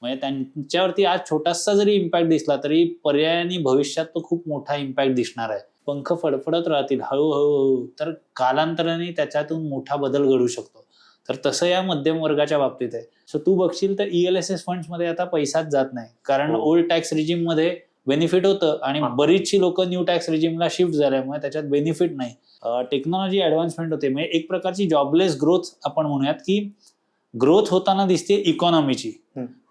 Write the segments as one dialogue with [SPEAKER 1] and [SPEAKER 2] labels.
[SPEAKER 1] म्हणजे त्यांच्यावरती आज छोटासा जरी इम्पॅक्ट दिसला तरी पर्यायाने भविष्यात तो खूप मोठा इम्पॅक्ट दिसणार आहे. पंख फडफडत राहतील हळूहळू, तर कालांतराने त्याच्यातून मोठा बदल घडू शकतो. तर तसं या मध्यम वर्गाच्या बाबतीत आहे. सो तू बघशील तर ELSS फंड्स मध्ये आता पैसाच जात नाही, कारण ओल्ड टॅक्स रिजिम मध्ये बेनिफिट होतं आणि बरीचशी लोक न्यू टॅक्स रिजिमला शिफ्ट झाल्यामुळे त्याच्यात बेनिफिट नाही. टेक्नॉलॉजी ऍडव्हान्समेंट होते, म्हणजे एक प्रकारची जॉबलेस ग्रोथ आपण म्हणूयात, की ग्रोथ होताना दिसते इकॉनॉमीची,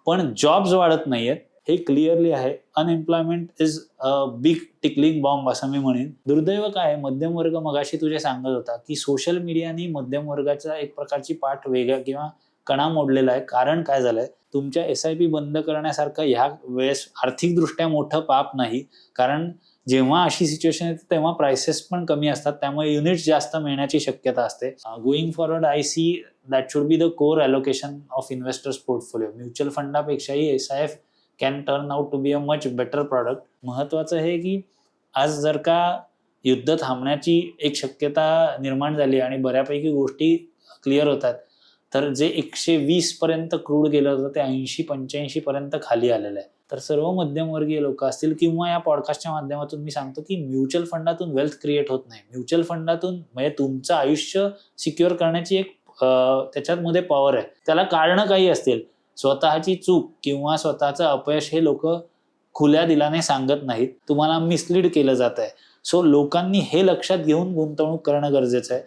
[SPEAKER 1] पण जॉब्स वाढत नाहीयेत. हे क्लिअरली आहे. Unemployment is a big tickling bomb असं मी म्हणेन. दुर्दैव काय, मध्यम वर्ग मगाशी तुझे सांगत होता की सोशल मीडियाने मध्यम वर्गाचा एक प्रकारची पाठ वेगळा किंवा कणा मोडलेला आहे. कारण काय झालंय, तुमच्या SIP बंद करण्यासारखं ह्या वेळेस आर्थिकदृष्ट्या मोठं पाप नाही, कारण जेव्हा अशी सिच्युएशन येते तेव्हा प्राइसेस पण कमी असतात, त्यामुळे युनिट्स जास्त मिळण्याची शक्यता असते. Going forward I see that should be the core allocation of investors portfolio. Mutual फंडापेक्षाही SIF can turn out to be a much better product. महत्वाचं हे की आज जर का युद्ध थांबण्याची एक शक्यता निर्माण झाली आणि बऱ्यापैकी गोष्टी क्लिअर होतात, तर जे 120 पर्यंत क्रूड गेलं होतं ते 80-85 पर्यंत खाली आलेलं आहे. तर सर्व मध्यमवर्गीय लोक असतील किंवा या पॉडकास्टच्या माध्यमातून मी सांगतो की म्युच्युअल फंडातून वेल्थ क्रिएट होत नाही. म्युच्युअल फंडातून म्हणजे तुमचं आयुष्य सिक्युअर करण्याची एक त्याच्यामध्ये पॉवर आहे. त्याला कारण काही असतील, स्वतःची चूक किंवा स्वतःचं अपयश हे लोक खुल्या दिलाने सांगत नाहीत, तुम्हाला मिसलीड केलं जात आहे. सो लोकांनी हे लक्षात घेऊन गुंतवणूक करणं गरजेचं आहे.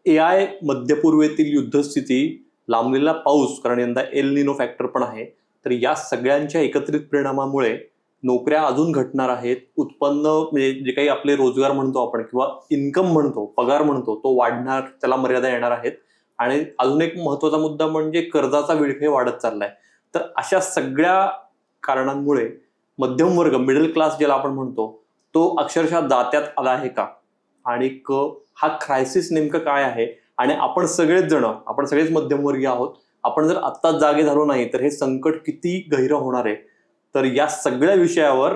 [SPEAKER 2] AI, मध्यपूर्वेतील युद्धस्थिती, लांबलेला पाऊस, कारण यंदा एल निनो फॅक्टर पण आहे, तर या सगळ्यांच्या एकत्रित परिणामामुळे नोकऱ्या अजून घटणार आहेत. उत्पन्न म्हणजे जे काही आपले रोजगार म्हणतो आपण किंवा इन्कम म्हणतो, पगार म्हणतो, तो वाढणार, त्याला मर्यादा येणार आहेत. आणि अजून एक महत्वाचा मुद्दा म्हणजे कर्जाचा विळखे वाढत चाललाय. तर अशा सगळ्या कारणांमुळे मध्यम वर्ग, मिडल क्लास ज्याला आपण म्हणतो, तो अक्षरशः दात्यात आला आहे का, आणि हा क्रायसिस नेमकं काय आहे, आणि आपण सगळेच मध्यमवर्गीय आहोत, आपण जर आत्ताच जागे झालो नाही तर हे संकट किती गहिरं होणार आहे. तर या सगळ्या विषयावर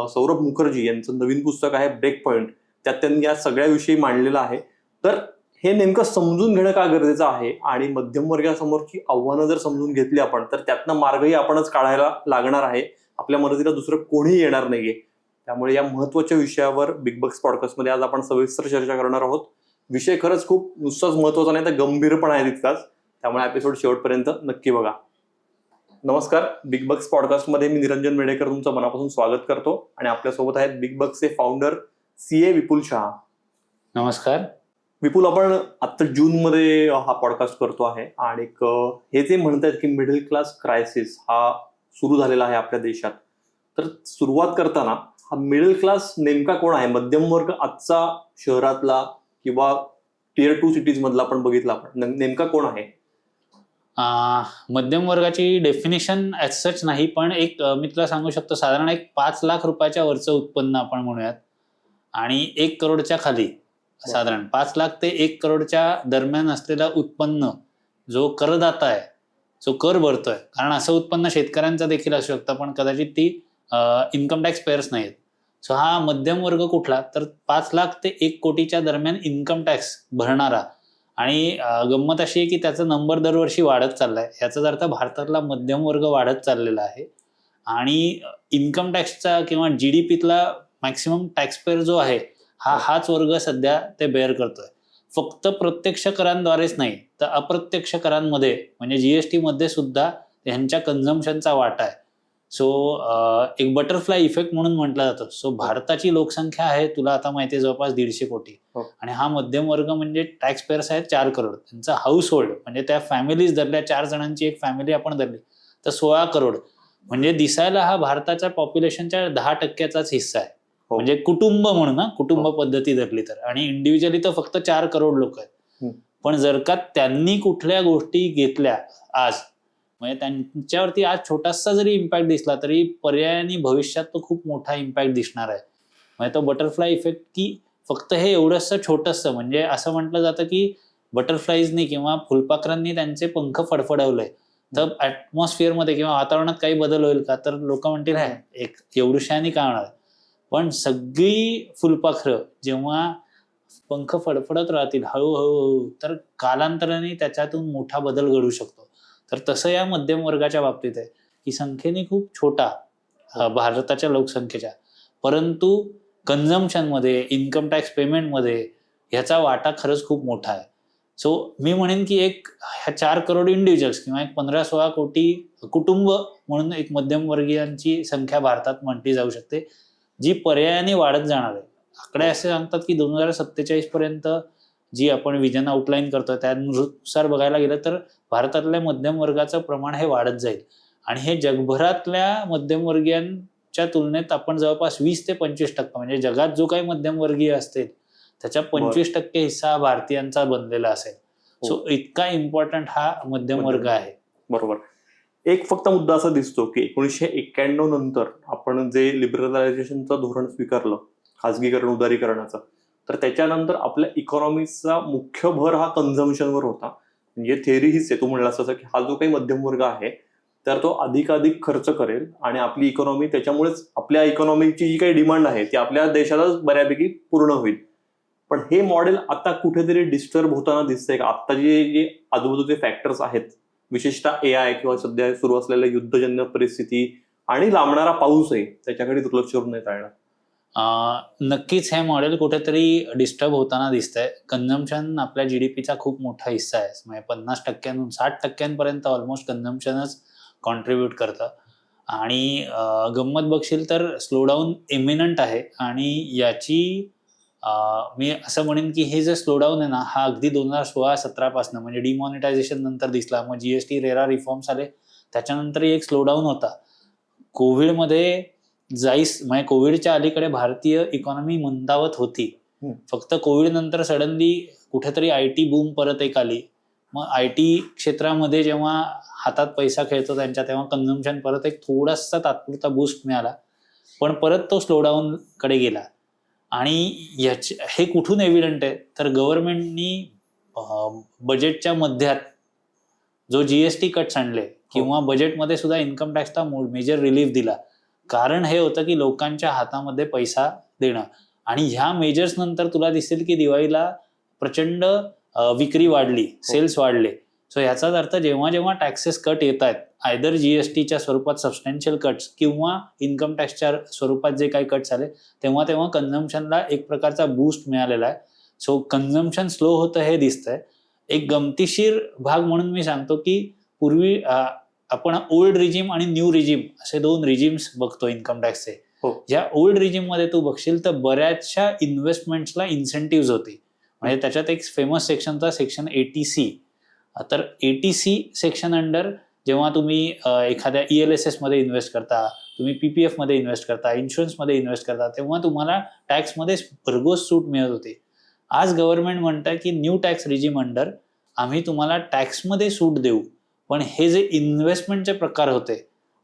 [SPEAKER 2] सौरभ मुखर्जी यांचं नवीन पुस्तक आहे ब्रेक पॉइंट, त्यात त्यांनी या सगळ्याविषयी मांडलेलं आहे. तर हे नेमकं समजून घेणं का गरजेचं आहे, आणि मध्यमवर्गासमोरची आव्हानं जर समजून घेतली आपण तर त्यातनं मार्गही आपणच काढायला लागणार आहे. आपल्या मदतीला दुसरं कोणीही येणार नाहीये. त्यामुळे या महत्वाच्या विषयावर बिग बक्स पॉडकास्टमध्ये आज आपण सविस्तर चर्चा करणार आहोत. विषय खरंच खूप नुसताच महत्वाचा नाही तर गंभीर पण आहे तितकाच, त्यामुळे एपिसोड शेवटपर्यंत नक्की बघा. नमस्कार, बिग बक्स पॉडकास्टमध्ये मी निरंजन मेढेकर तुमचं मनापासून स्वागत करतो, आणि आपल्यासोबत आहेत बिग बक्सचे फाउंडर CA विपुल शहा.
[SPEAKER 1] नमस्कार
[SPEAKER 2] विपुल, आपण आता जूनमध्ये हा पॉडकास्ट करतो आहे, आणि हे जे म्हणतात की मिडल क्लास क्रायसिस हा सुरू झालेला आहे आपल्या देशात, तर सुरुवात करताना हा मिडल क्लास नेमका कोण आहे? मध्यम वर्ग आजचा शहरातला किंवा Tier 2 सिटीज मधला आपण बघितला, आपण नेमका कोण आहे?
[SPEAKER 1] मध्यम वर्गाची डेफिनेशन ॲज सच नाही, पण एक मी तुला सांगू शकतो, साधारण एक 5 लाख रुपयाच्या वरचं उत्पन्न आपण म्हणूयात, आणि 1 करोडच्या खाली, साधारण 5 लाख ते 1 करोडच्या दरम्यान असलेलं उत्पन्न जो करदाता आहे, जो कर भरतोय, कारण असं उत्पन्न शेतकऱ्यांचं देखील असू शकतं पण कदाचित ती इन्कम टॅक्स पेअर्स नाहीत. सो हा मध्यम वर्ग कुठला, तर 5 लाख ते 1 कोटीच्या दरम्यान इन्कम टॅक्स भरणारा. आणि गंमत अशी आहे की त्याचा नंबर दरवर्षी वाढत चाललाय. याचाच अर्थ भारतातला मध्यम वर्ग वाढत चाललेला आहे, आणि इन्कम टॅक्सचा किंवा GDPतला मॅक्सिमम टॅक्स पेअर जो आहे हाच वर्ग सध्या ते बेअर करतोय. फक्त प्रत्यक्ष करांद्वारेच नाही तर अप्रत्यक्ष करांमध्ये म्हणजे GST मध्ये सुद्धा ह्यांच्या कन्झम्पशनचा वाटा आहे. सो एक बटरफ्लाय इफेक्ट म्हणून म्हटलं जातं. सो भारताची लोकसंख्या आहे, तुला आता माहिती आहे, जवळपास 150 कोटी, आणि हा मध्यम वर्ग म्हणजे टॅक्स पेअर्स आहेत 4 करोड. त्यांचा हाऊस होल्ड म्हणजे त्या फॅमिलीज धरल्या, 4 जणांची एक फॅमिली आपण धरली तर 16 करोड. म्हणजे दिसायला हा भारताच्या पॉप्युलेशनच्या 10%चाच हिस्सा आहे. म्हणजे कुटुंब म्हणून ना, कुटुंब पद्धती धरली तर, आणि इंडिव्हिज्युअली तर फक्त 4 करोड लोक आहेत. पण जर का त्यांनी कुठल्या गोष्टी घेतल्या आज, म्हणजे त्यांच्यावरती आज छोटासा जरी इम्पॅक्ट दिसला तरी पर्यायाने भविष्यात तो खूप मोठा इम्पॅक्ट दिसणार आहे. म्हणजे तो बटरफ्लाय इफेक्ट, की फक्त हे एवढंसं छोटंसं, म्हणजे असं म्हटलं जातं की बटरफ्लाईजनी किंवा फुलपाखरांनी त्यांचे पंख फडफडवले, तर ऍटमॉस्फिअर मध्ये किंवा वातावरणात काही बदल होईल का, तर लोक म्हणतील हे एक एवढ्याशाने का होणार. पण सगळी फुलपाखरं जेव्हा पंख फडफडत राहतील हळूहळू, तर कालांतराने त्याच्यातून मोठा बदल घडू शकतो. तर तसं या मध्यम वर्गाच्या बाबतीत आहे की संख्येने खूप छोटा भारताच्या लोकसंख्येच्या, परंतु कन्झम्पशन मध्ये, इन्कम टॅक्स पेमेंट मध्ये ह्याचा वाटा खरंच खूप मोठा आहे. सो मी म्हणेन की एक 4 करोड इंडिव्हिज्युअल्स किंवा एक 15-16 कोटी कुटुंब म्हणून एक मध्यमवर्गीयांची संख्या भारतात म्हटली जाऊ शकते, जी पर्यायाने वाढत जाणार आहे. आकडे असे सांगतात की 2047 पर्यंत जी आपण विजन आउटलाईन करतोय त्यानुसार बघायला गेलं तर भारतातल्या मध्यम वर्गाचं प्रमाण हे वाढत जाईल. आणि हे जगभरातल्या मध्यमवर्गीयांच्या तुलनेत आपण जवळपास 20 ते 25% म्हणजे जगात जो काही मध्यमवर्गीय असतील त्याच्या 25% हिस्सा भारतीयांचा बनलेला असेल. सो इतका इम्पॉर्टंट हा मध्यम वर्ग आहे.
[SPEAKER 2] बरोबर. एक फक्त मुद्दा असा दिसतो की 1991 नंतर आपण जे लिबरलायझेशनचं धोरण स्वीकारलं, खाजगीकरण उदारीकरणाचं, तर त्याच्यानंतर आपल्या इकॉनॉमीचा मुख्य भर हा कन्झम्पशनवर होता. म्हणजे थेअरी हीच आहे, तू म्हणलास तसं की हा जो काही मध्यम वर्ग आहे तर तो अधिकाधिक खर्च करेल आणि आपली इकॉनॉमी त्याच्यामुळेच, आपल्या इकॉनॉमीची जी काही डिमांड आहे ती आपल्या देशालाच बऱ्यापैकी पूर्ण होईल. पण हे मॉडेल आता कुठेतरी डिस्टर्ब होताना दिसतंय का? आता जे आजूबाजूचे फॅक्टर्स आहेत, विशेषतः AI किंवा सध्या सुरू असलेल्या युद्धजन्य परिस्थिती आणि लांबणारा पाऊस आहे, त्याच्याकडे दुर्लक्ष करून नाही चालणार.
[SPEAKER 1] नक्कीच हे मॉडेल कुठेतरी डिस्टर्ब होताना दिसतंय. कन्झम्पशन आपल्या जीडीपीचा खूप मोठा हिस्सा आहे. म्हणजे 50%, 60% ऑलमोस्ट कन्झम्पशनच कॉन्ट्रीब्यूट करतं. आणि गंमत बघशील तर स्लोडाऊन इमिनंट आहे. आणि याची मी असं म्हणेन की हे जे स्लोडाऊन आहे ना, हा अगदी 2016-17 पासून म्हणजे डिमॉनिटायझेशन नंतर दिसला. मग जीएसटी रेरा रिफॉर्म्स आले, त्याच्यानंतर एक स्लोडाऊन होता. कोविडमध्ये म्हणजे कोविडच्या अलीकडे भारतीय इकॉनॉमी मंदावत होती. फक्त कोविड नंतर सडनली कुठेतरी आयटी बूम परत एक आली. मग आयटी क्षेत्रामध्ये जेव्हा हातात पैसा खेळतो त्यांच्या, तेव्हा कन्झम्पशन परत एक थोडासा तात्पुरता बूस्ट मिळाला, पण परत तो स्लोडाऊन कडे गेला. आणि हे कुठून एव्हिडंट आहे, तर गव्हर्नमेंटनी बजेटच्या मध्यात जो जीएसटी कट्स आणले किंवा बजेटमध्ये सुद्धा इन्कम टॅक्सचा मेजर रिलीफ दिला. कारण हे होतं की लोकांच्या हातामध्ये पैसा देणं. आणि ह्या मेजर्स नंतर तुला दिसेल की दिवाळीला प्रचंड विक्री वाढली, सेल्स वाढले. सो ह्याचाच अर्थ जेव्हा जेव्हा टॅक्सेस कट येत आहेत, आयदर जीएसटीच्या स्वरूपात सबस्टॅन्शियल कट्स किंवा इन्कम टॅक्सच्या स्वरूपात जे काही कट्स आले, तेव्हा तेव्हा कन्झम्पशनला एक प्रकारचा बूस्ट मिळालेला आहे. सो कन्झम्पशन स्लो होतं हे दिसतंय. एक गमतीशीर भाग म्हणून मी सांगतो की पूर्वी आपण ओल्ड रिजिम आणि न्यू रिजिम असे 2 रिजिम्स बघतो इन्कम टॅक्सचे. ज्या ओल्ड रिजिम मध्ये तू बघशील तर बऱ्याचशा इन्व्हेस्टमेंट्सला इन्सेंटिव्ह होती. म्हणजे त्याच्यात एक फेमस सेक्शनचा सेक्शन 80C. तर 80C सेक्शन अंडर जेव्हा तुम्ही एखाद्या ELSS मध्ये इन्व्हेस्ट करता, तुम्ही PPF मध्ये इन्व्हेस्ट करता, इन्शुरन्स मध्ये इन्व्हेस्ट करता, तेव्हा तुम्हाला टॅक्समध्ये भरघोस सूट मिळत होती. आज गव्हर्नमेंट म्हणतं की न्यू टॅक्स रिजिम अंडर आम्ही तुम्हाला टॅक्समध्ये सूट देऊ, पण हे जे इन्व्हेस्टमेंटचे प्रकार होते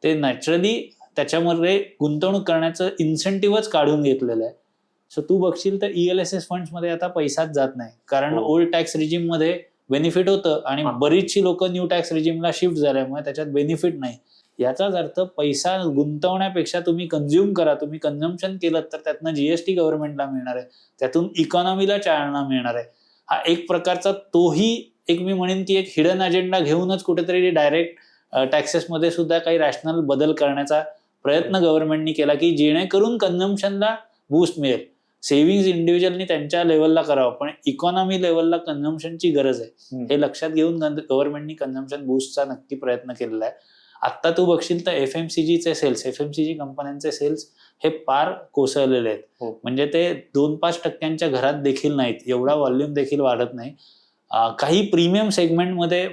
[SPEAKER 1] ते नॅचरली त्याच्यामध्ये गुंतवणूक करण्याचं इन्सेंटिव्हच काढून घेतलेलं आहे. सो तू बघशील तर ELSS फंड्समध्ये आता पैसाच जात नाही, कारण ओल्ड टॅक्स रिजिम मध्ये बेनिफिट होतं आणि बरीचशी लोक न्यू टॅक्स रिजिमला शिफ्ट झाल्यामुळे त्याच्यात बेनिफिट नाही. याचाच अर्थ पैसा गुंतवण्यापेक्षा तुम्ही कन्झ्युम करा, तुम्ही कन्झम्पशन केलं तर त्यातनं जीएसटी गव्हर्नमेंटला मिळणार आहे, त्यातून इकॉनॉमीला चालना मिळणार आहे. हा एक प्रकारचा तोही एक मी म्हणेन की एक हिडन अजेंडा घेऊनच कुठेतरी डायरेक्ट टॅक्सेसमध्ये सुद्धा काही रॅशनल बदल करण्याचा प्रयत्न गव्हर्नमेंटनी केला की जेणेकरून कन्झम्पशनला बूस्ट मिळेल. सेव्हिंग्ज इंडिव्हिज्युअलनी त्यांच्या लेवलला करावं, पण इकॉनॉमी लेवलला कन्झम्पशनची गरज आहे हे लक्षात घेऊन गव्हर्नमेंटनी कन्झम्पशन बूस्टचा नक्की प्रयत्न केलेला आहे. आता तू बघशील तर FMCGचे सेल्स, FMCG कंपन्यांचे सेल्स हे फार कोसळलेले आहेत. म्हणजे ते 2-5% घरात देखील नाहीत, एवढा व्हॉल्यूम देखील वाढत नाही. काही प्रीमियम सेगमेंटमध्ये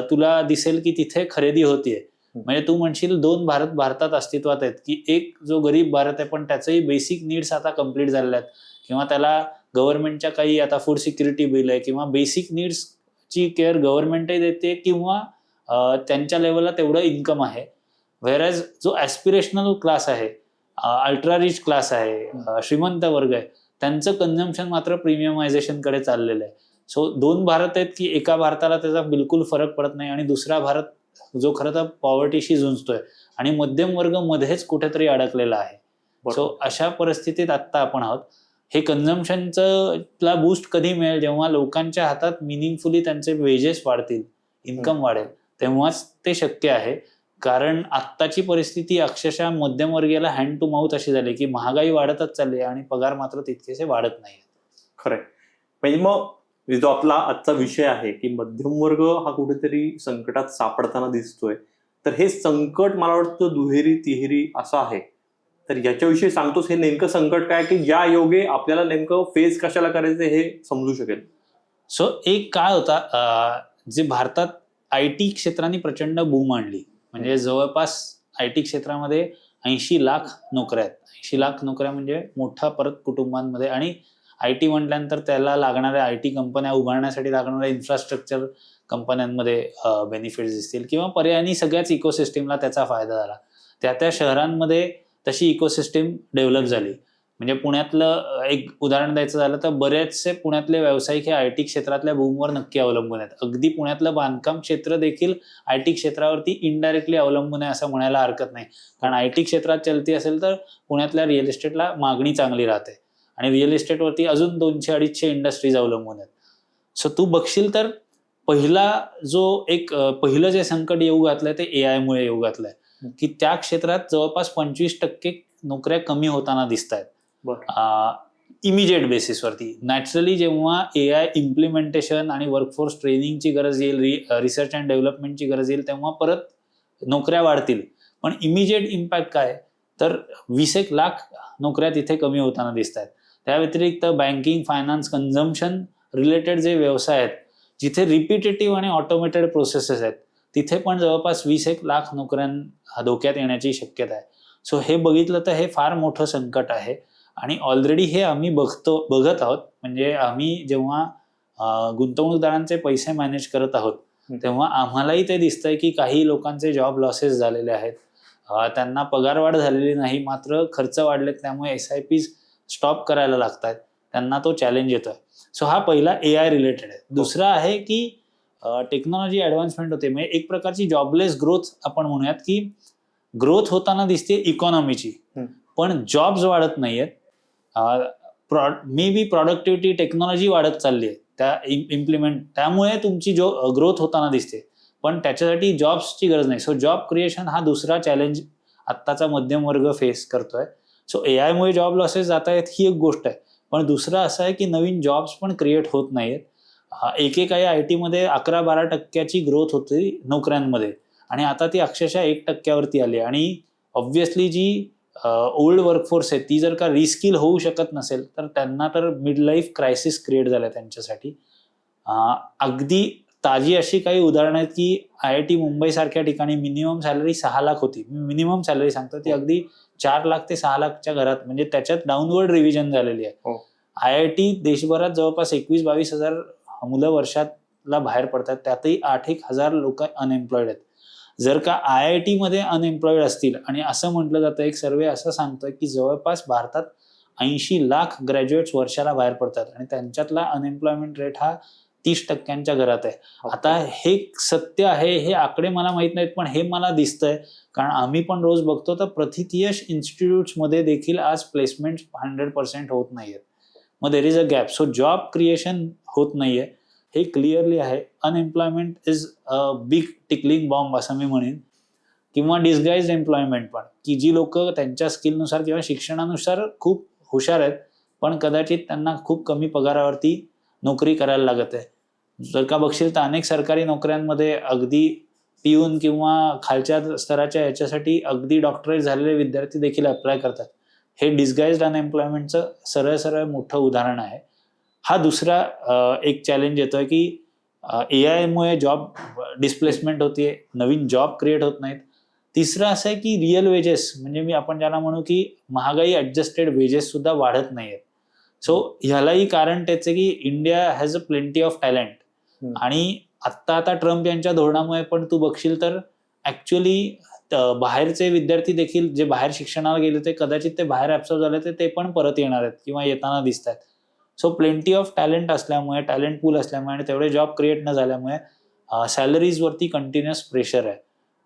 [SPEAKER 1] तुला दिसेल की तिथे खरेदी होतीये. म्हणजे तू म्हणशील 2 भारत भारतात अस्तित्वात आहेत की एक जो गरीब भारत आहे पण त्याचंही बेसिक नीड्स आता कम्प्लीट झालेले आहेत, किंवा त्याला गव्हर्नमेंटच्या काही आता फूड सिक्युरिटी बिल आहे किंवा बेसिक नीड्सची केअर गव्हर्नमेंटही देते किंवा त्यांच्या लेवलला तेवढं इन्कम आहे. व्हेरॅज जो ॲस्पिरेशनल क्लास आहे, अल्ट्रा रिच क्लास आहे, श्रीमंत वर्ग आहे, त्यांचं कन्झम्पशन मात्र प्रीमियमायझेशनकडे चाललेलं आहे. सो 2 भारत आहेत की एका भारताला त्याचा बिलकुल फरक पडत नाही आणि दुसरा भारत जो खरं तर पॉवर्टीशी झुंजतोय आणि मध्यम वर्ग मध्येच कुठेतरी अडकलेला आहे. सो अशा परिस्थितीत आत्ता आपण आहोत. हे कन्झम्पशनला बूस्ट कधी मिळेल, जेव्हा लोकांच्या हातात मिनिंगफुली त्यांचे वेजेस वाढतील, इन्कम वाढेल, तेव्हाच ते शक्य आहे. कारण आत्ताची परिस्थिती अक्षरशः मध्यमवर्गीयाला हँड टू माउथ अशी झाली की महागाई वाढतच चालली आणि पगार मात्र तितकेसे वाढत नाही.
[SPEAKER 2] खरंय. म्हणजे मग जो आपला आजचा विषय आहे की मध्यमवर्ग हा कुठेतरी संकटात सापडताना दिसतोय, तर हे संकट मला वाटतं दुहेरी तिहेरी असं आहे. तर याच्याविषयी सांगतोस, हे नेमकं संकट काय की ज्या योगे आपल्याला नेमकं फेस कशाला करायचं हे समजू शकेल.
[SPEAKER 1] सो एक काळ होता जे भारतात आय टी क्षेत्राने प्रचंड बूम आणली. म्हणजे जवळपास आय टी क्षेत्रामध्ये 80 लाख नोकऱ्या आहेत. 80 लाख नोकऱ्या म्हणजे मोठ्या परत कुटुंबांमध्ये. आणि आय टी म्हटल्यानंतर त्याला लागणाऱ्या आय टी कंपन्या उभारण्यासाठी लागणाऱ्या इन्फ्रास्ट्रक्चर कंपन्यांमध्ये बेनिफिट्स दिसतील किंवा पर्यायी सगळ्याच इकोसिस्टीमला त्याचा फायदा झाला. त्या शहरांमध्ये तशी इकोसिस्टीम डेव्हलप झाली. म्हणजे पुण्यातलं एक उदाहरण द्यायचं झालं तर बरेचसे पुण्यातले व्यावसायिक हे आय टी क्षेत्रातल्या बूमवर नक्की अवलंबून आहेत. अगदी पुण्यातलं बांधकाम क्षेत्र देखील आय टी क्षेत्रावरती इनडायरेक्टली अवलंबून आहे असं म्हणायला हरकत नाही. कारण आय टी क्षेत्रात चलती असेल तर पुण्यातल्या रिअल इस्टेटला मागणी चांगली राहते आणि रिअल इस्टेटवरती अजून 200-250 इंडस्ट्रीज अवलंबून आहेत. सो तू बघशील तर पहिलं जे संकट येऊ घातलंय ते AI मुळे येऊ घातलंय की त्या क्षेत्रात जवळपास 25% नोकऱ्या कमी होताना दिसत आहेत इमिजिएट बेसिसवरती. नॅचरली जेव्हा AI इम्प्लिमेंटेशन आणि वर्कफोर्स ट्रेनिंगची गरज येईल, रिसर्च अँड डेव्हलपमेंटची गरज येईल, तेव्हा परत नोकऱ्या वाढतील. पण इमिजिएट इम्पॅक्ट काय तर 20 लाख नोकऱ्या तिथे कमी होताना दिसत आहेत. त्या व्यतिरिक्त बँकिंग, फायनान्स, कन्झम्पशन रिलेटेड जे व्यवसाय आहेत जिथे रिपिटेटिव्ह आणि ऑटोमेटेड प्रोसेसेस आहेत तिथे पण जवळपास 20 लाख नोकऱ्या धोक्यात येण्याची शक्यता आहे. सो हे बघितलं तर हे फार मोठं संकट आहे आणि ऑलरेडी हे आम्ही बघत आहोत. म्हणजे आम्ही जेव्हा गुंतवणूकदारांचे पैसे मॅनेज करत आहोत तेव्हा आम्हालाही ते दिसतंय की काही लोकांचे जॉब लॉसेस झालेले आहेत. त्यांना पगारवाढ झालेली नाही, मात्र खर्च वाढलेत, त्यामुळे SIP स्टॉप करायला लागतात, त्यांना तो चॅलेंज येतोय. सो हा पहिला AI रिलेटेड आहे. दुसरा आहे की टेक्नॉलॉजी ॲडव्हान्समेंट होते. म्हणजे एक प्रकारची जॉबलेस ग्रोथ आपण म्हणूयात की ग्रोथ होताना दिसते इकॉनॉमीची, पण जॉब्स वाढत नाहीयेत. मे बी प्रॉडक्टिव्हिटी, टेक्नॉलॉजी वाढत चालली आहे त्या इम्प्लिमेंट, त्यामुळे तुमची ग्रोथ होताना दिसते, पण त्याच्यासाठी जॉब्सची गरज नाही. सो जॉब क्रिएशन हा दुसरा चॅलेंज आत्ताचा मध्यम वर्ग फेस करतोय. सो AI मुळे जॉब लॉसेस जात आहेत ही एक गोष्ट आहे, पण दुसरं असं आहे की नवीन जॉब्स पण क्रिएट होत नाहीत. एकेकाळी IT मध्ये 11-12% ग्रोथ होती नोकऱ्यांमध्ये आणि आता ती अक्षरशः 1% आली. आणि ऑब्व्हियसली जी ओल्ड वर्कफोर्स आहे ती जर का रिस्किल होऊ शकत नसेल तर त्यांना तर मिड लाईफ क्रायसिस क्रिएट झालं त्यांच्यासाठी. अगदी ताजी अशी काही उदाहरणं आहेत की IIT मुंबई सारख्या ठिकाणी मिनिमम सॅलरी 6 लाख होती. मिनिमम सॅलरी सांगतो ती अगदी 4 लाख ते 6 लाखच्या घरात, म्हणजे त्याच्यात डाऊनवर्ड रिव्हिजन झालेली आहे. IIT देशभरात जवळपास 21-22 हजार मुलं वर्षातला बाहेर पडतात, त्यातही 8-1 हजार लोक अनएम्प्लॉईड आहेत. जर का IIT मध्ये अनएम्प्लॉईड असतील, आणि असं म्हटलं जातं, एक सर्वे असं सांगतोय की जवळपास भारतात 80 लाख ग्रॅज्युएट्स वर्षाला बाहेर पडतात आणि त्यांच्यातला अनएम्प्लॉयमेंट रेट हा 30% घरात आहे. आता हे सत्य आहे, हे आकडे मला माहित नाहीत, पण हे मला दिसतंय कारण आम्ही पण रोज बघतो तर प्रथितयश इन्स्टिट्यूट्समध्ये देखील आज प्लेसमेंट 100% होत नाहीयेत. मग there is a gap. So job creation होत नाहीये हे क्लिअरली आहे. Unemployment is a big tickling bomb असं मी म्हणेन, किंवा डिस्गाइज्ड एम्प्लॉयमेंट पण, की जी लोक त्यांच्या स्किलनुसार किंवा शिक्षणानुसार खूप हुशार आहेत पण कदाचित त्यांना खूप कमी पगारावरती नोकरी करायला लागत आहे. जर का बघशील तर अनेक सरकारी नोकऱ्यांमध्ये अगदी पिऊन किंवा खालच्या स्तराच्या याच्यासाठी अगदी डॉक्टरेट झालेले विद्यार्थी देखील अप्लाय करतात. हे डिस्गाइज्ड अनएम्प्लॉयमेंटचं सरळ मोठं उदाहरण आहे. हा दुसरा एक चॅलेंज येतोय की AI मुळे जॉब डिस्प्लेसमेंट होतीये, नवीन जॉब क्रिएट होत नाहीत. तिसरं असं आहे की रिअल वेजेस, म्हणजे आपण ज्याला म्हणू की महागाई ॲडजस्टेड वेजेस सुद्धा वाढत नाहीयेत. सो ह्यालाही कारण त्याचे की India has a plenty of talent, आणि आता ट्रम्प यांच्या धोरणामुळे पण तू बघशील तर ऍक्च्युअली बाहेरचे विद्यार्थी देखील जे बाहेर शिक्षणाला गेले ते कदाचित ते बाहेर ऍब्सॉर्ब झाले ते पण परत येणार आहेत किंवा येताना दिसत आहेत. सो प्लेंटी ऑफ टॅलेंट असल्यामुळे, टॅलेंट पूल असल्यामुळे आणि तेवढे जॉब क्रिएट न झाल्यामुळे सॅलरीजवरती कंटिन्युअस प्रेशर आहे.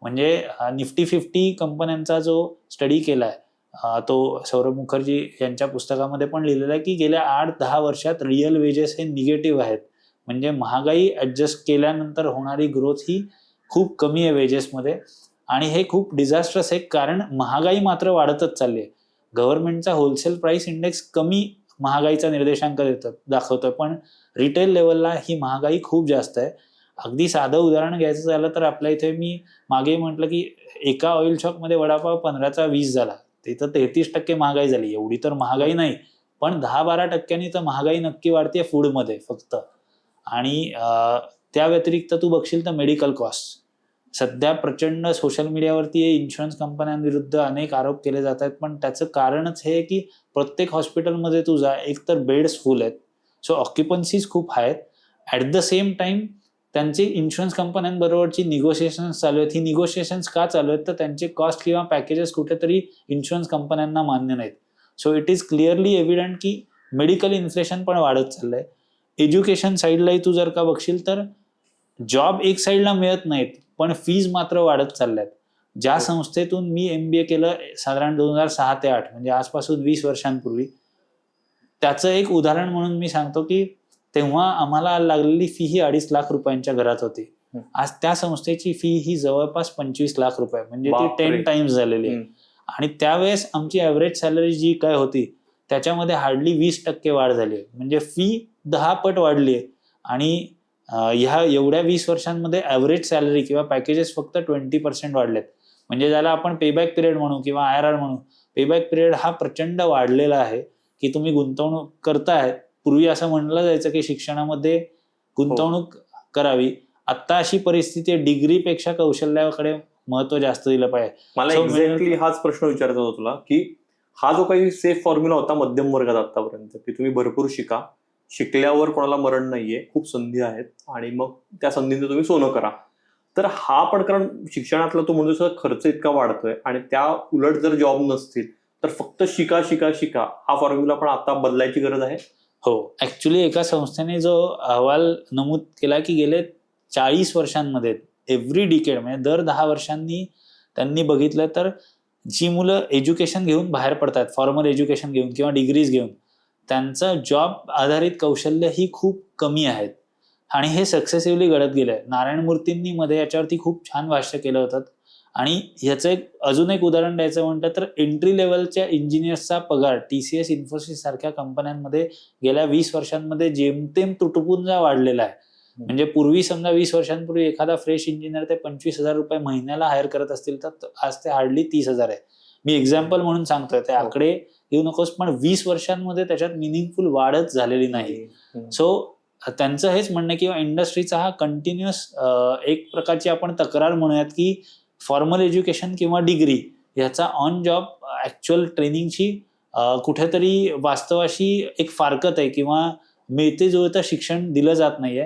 [SPEAKER 1] म्हणजे निफ्टी 50 कंपन्यांचा जो स्टडी केलाय तो सौरभ मुखर्जी यांच्या पुस्तकामध्ये पण लिहिलेला आहे की गेल्या 8-10 वर्षात रिअल वेजेस हे निगेटिव्ह आहेत. म्हणजे महागाई ऍडजस्ट केल्यानंतर होणारी ग्रोथ ही खूप कमी आहे वेजेसमध्ये आणि हे खूप डिझास्ट्रस आहे, कारण महागाई मात्र वाढतच चालली आहे. गव्हर्नमेंटचा होलसेल प्राइस इंडेक्स कमी महागाईचा निर्देशांक दाखवतोय, पण रिटेल लेवलला ही महागाई खूप जास्त आहे. अगदी साधं उदाहरण घ्यायचं झालं तर आपल्या इथे मी मागे म्हटलं की एका ऑइल शॉपमध्ये वडापाव 15चा 20 झाला, तिथं 33% महागाई झाली. एवढी तर महागाई नाही, पण 10-12% तर महागाई नक्की वाढते फूडमध्ये फक्त. आणि त्या व्यतिरिक्त तू बघशील तर मेडिकल कॉस्ट सध्या प्रचंड सोशल मीडियावरती इन्शुरन्स कंपन्यांविरुद्ध अनेक आरोप केले जात आहेत, पण त्याचं कारणच हे की प्रत्येक हॉस्पिटलमध्ये तू जा, एकतर बेड्स फुल आहेत, सो ऑक्युपन्सीज खूप आहेत. ॲट द सेम टाइम त्यांचे इन्शुरन्स कंपन्यांबरोबरची निगोशिएशन्स चालू आहेत. ही निगोशिएशन्स का चालू आहेत तर त्यांचे कॉस्ट किंवा पॅकेजेस कुठेतरी इन्शुरन्स कंपन्यांना मान्य नाहीत. So it is clearly evident की मेडिकल इन्फ्लेशन पण वाढत चाललंय. एज्युकेशन साईडलाही तू जर का बघशील तर जॉब एक साईडला मिळत नाहीत, पण फीज मात्र वाढत चालल्यात. ज्या संस्थेतून मी MBA केलं साधारण 2006 ते 8 म्हणजे आजपासून 20 वर्षांपूर्वी, त्याचं एक उदाहरण म्हणून मी सांगतो की तेव्हा आम्हाला लागलेली फी ही 2.5 लाख रुपयांच्या घरात होती. आज त्या संस्थेची फी ही जवळपास 25 लाख रुपये, म्हणजे ती 10 टाइम्स झालेली आहे. आणि त्यावेळेस आमची ॲव्हरेज सॅलरी जी काय होती त्याच्यामध्ये हार्डली 20% वाढ झाली आहे, म्हणजे फी 10 पट वाढली आहे. आणि ह्या एवढ्या 20 वर्षांमध्ये ॲव्हरेज सॅलरी किंवा पॅकेजेस फक्त 20% वाढलेत. म्हणजे ज्याला आपण पेबॅक पिरियड म्हणू किंवा IRR म्हणू, पेबॅक पिरियड हा प्रचंड वाढलेला आहे की तुम्ही गुंतवणूक करताय. पूर्वी असं म्हणलं जायचं की शिक्षणामध्ये गुंतवणूक करावी, आता अशी परिस्थिती आहे डिग्रीपेक्षा कौशल्याकडे महत्व जास्त दिलं पाहिजे.
[SPEAKER 2] मला एक्झॅक्टली हाच प्रश्न विचारायचा होता तुला की हा जो काही सेफ फॉर्म्युला होता मध्यम वर्गात आतापर्यंत की तुम्ही भरपूर शिका, शिकल्यावर कोणाला मरण नाहीये, खूप संधी आहेत आणि मग त्या संधीचं तुम्ही सोनं करा, तर हा पण कारण शिक्षणातला तो म्हणजे खर्च इतका वाढतोय आणि त्या उलट जर जॉब नसतील तर फक्त शिका शिका शिका हा फॉर्म्युला पण आता बदलायची गरज आहे.
[SPEAKER 1] हो, ऍक्च्युली एका संस्थेने जो अहवाल नमूद केला की गेले 40 वर्षांमध्ये एव्हरी डिकेड म्हणजे दर 10 वर्षांनी त्यांनी बघितलं तर जी मुलं एज्युकेशन घेऊन बाहेर पडतात, फॉर्मल एज्युकेशन घेऊन किंवा डिग्रीज घेऊन, त्यांचं जॉब आधारित कौशल्य ही खूप कमी आहेत आणि हे सक्सेसिव्हली घडत गेलंय. नारायण मूर्तींनी मध्ये याच्यावरती खूप छान भाष्य केलं होतं. आणि ह्याचं अजून एक उदाहरण द्यायचं म्हटलं तर एंट्री लेवलच्या इंजिनियर्सचा पगार TCS, इन्फोसिस सारख्या कंपन्यांमध्ये गेल्या 20 वर्षांमध्ये जेमतेम तुटपुंजा वाढलेला आहे. म्हणजे पूर्वी समजा 20 वर्षांपूर्वी एखादा फ्रेश इंजिनियर ते 25,000 रुपये महिन्याला हायर करत असतील तर आज ते हार्डली 30,000 आहे. मी एक्झाम्पल म्हणून सांगतोय, ते आकडे येऊ नकोस, पण 20 वर्षांमध्ये त्याच्यात मिनिंगफुल वाढच झालेली नाही. सो त्यांचं हेच म्हणणं किंवा इंडस्ट्रीचा हा कंटिन्युअस एक प्रकारची आपण तक्रार म्हणूयात की फॉर्मल एज्युकेशन किंवा डिग्री ह्याचा ऑन जॉब ऍक्च्युअल ट्रेनिंगची कुठेतरी वास्तवाशी एक फारकत आहे किंवा मिळते जुळतं शिक्षण दिलं जात नाहीये.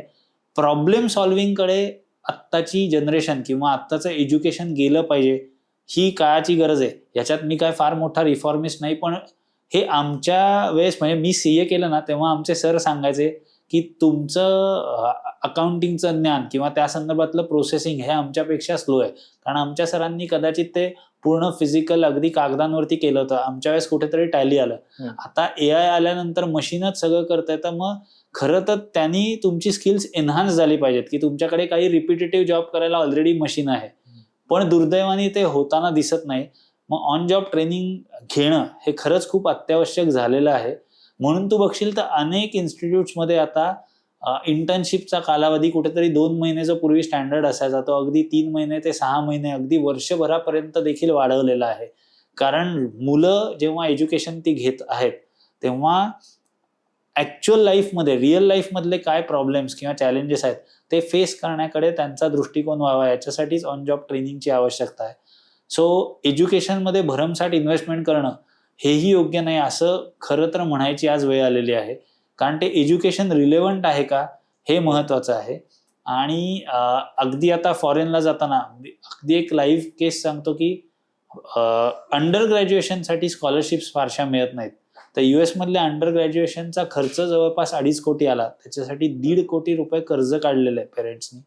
[SPEAKER 1] प्रॉब्लेम सॉल्व्हिंगकडे आत्ताची जनरेशन किंवा आत्ताचं एज्युकेशन गेलं पाहिजे, ही काळाची गरज आहे. याच्यात मी काय फार मोठा रिफॉर्मिस्ट नाही, पण हे आमच्या वेळेस म्हणजे मी CA केलं ना तेव्हा आमचे सर सांगायचे की तुमचं अकाउंटिंगचं ज्ञान किंवा त्या संदर्भातलं प्रोसेसिंग हे आमच्यापेक्षा स्लो आहे, कारण आमच्या सरांनी कदाचित ते पूर्ण फिजिकल अगदी कागदांवरती केलं होतं. आमच्या वेळेस कुठेतरी टॅली आलं. आता AI आल्यानंतर मशीनच सगळं करतंय, तर मग खरं तर त्यांनी तुमची स्किल्स एनहान्स झाली पाहिजेत की तुमच्याकडे काही रिपिटेटिव्ह जॉब करायला ऑलरेडी मशीन आहे, पण दुर्दैवाने ते होताना दिसत नाही. मग ऑन जॉब ट्रेनिंग घेणं हे खरंच खूप अत्यावश्यक झालेलं आहे. म्हणून तू बघशील तर अनेक इन्स्टिट्यूट्समध्ये आता इंटर्नशिपचा कालावधी कुठेतरी 2 महिने जो पूर्वी स्टँडर्ड असायचा तो अगदी 3 महिने ते 6 महिने अगदी वर्षभरापर्यंत देखील वाढवलेला आहे. कारण मुलं जेव्हा एज्युकेशन ती घेत आहेत तेव्हा ऍक्च्युअल लाईफमध्ये, रिअल लाईफमधले काय प्रॉब्लेम्स किंवा चॅलेंजेस आहेत ते फेस करण्याकडे त्यांचा दृष्टिकोन व्हावा, याच्यासाठीच ऑन जॉब ट्रेनिंगची आवश्यकता आहे. सो एज्युकेशनमध्ये भरमसाठ इन्व्हेस्टमेंट करणं हेही योग्य नाही असं खरं तर म्हणायची आज वेळ आलेली आहे, कारण ते एज्युकेशन रिलेव्हंट आहे का हे महत्वाचं आहे. आणि अगदी आता फॉरेनला जाताना अगदी एक लाईव्ह केस सांगतो की अंडर ग्रॅज्युएशनसाठी स्कॉलरशिप्स फारशा मिळत नाहीत. तर US मधल्या अंडर ग्रॅज्युएशनचा खर्च जवळपास 2.5 कोटी आला, त्याच्यासाठी 1.5 कोटी रुपये कर्ज काढलेलं आहे पेरेंट्सनी.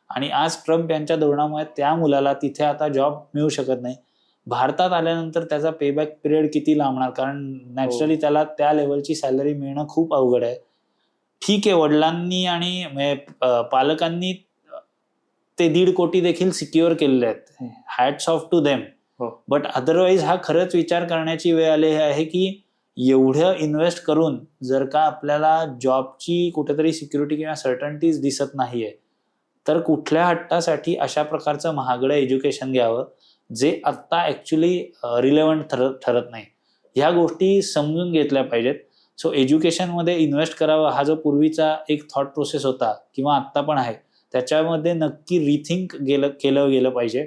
[SPEAKER 1] आणि आज ट्रम्प यांच्या धोरणामुळे त्या मुलाला तिथे आता जॉब मिळू शकत नाही. भारतात आल्यानंतर त्याचा पेबॅक पिरियड किती लांबणार, कारण नॅचरली त्याला त्या लेवलची सॅलरी मिळणं खूप अवघड आहे. ठीक आहे, वडिलांनी आणि पालकांनी ते 1.5 कोटी देखील सिक्युअर केलेले आहेत, hats off to them. But otherwise हा खरंच विचार करण्याची वेळ आली आहे की एवढं इन्व्हेस्ट करून जर का आपल्याला जॉबची कुठेतरी सिक्युरिटी किंवा सर्टन्टीज दिसत नाहीये, तर कुठल्या हट्टासाठी अशा प्रकारचं महागडं एज्युकेशन घ्यावं जे आत्ता ऍक्च्युली रिलेव्हंट ठरत नाही. ह्या गोष्टी समजून घेतल्या पाहिजेत. सो एज्युकेशनमध्ये इन्व्हेस्ट करावं हा जो पूर्वीचा एक थॉट प्रोसेस होता किंवा आत्ता पण आहे, त्याच्यामध्ये नक्की रिथिंक केलं गेलं पाहिजे.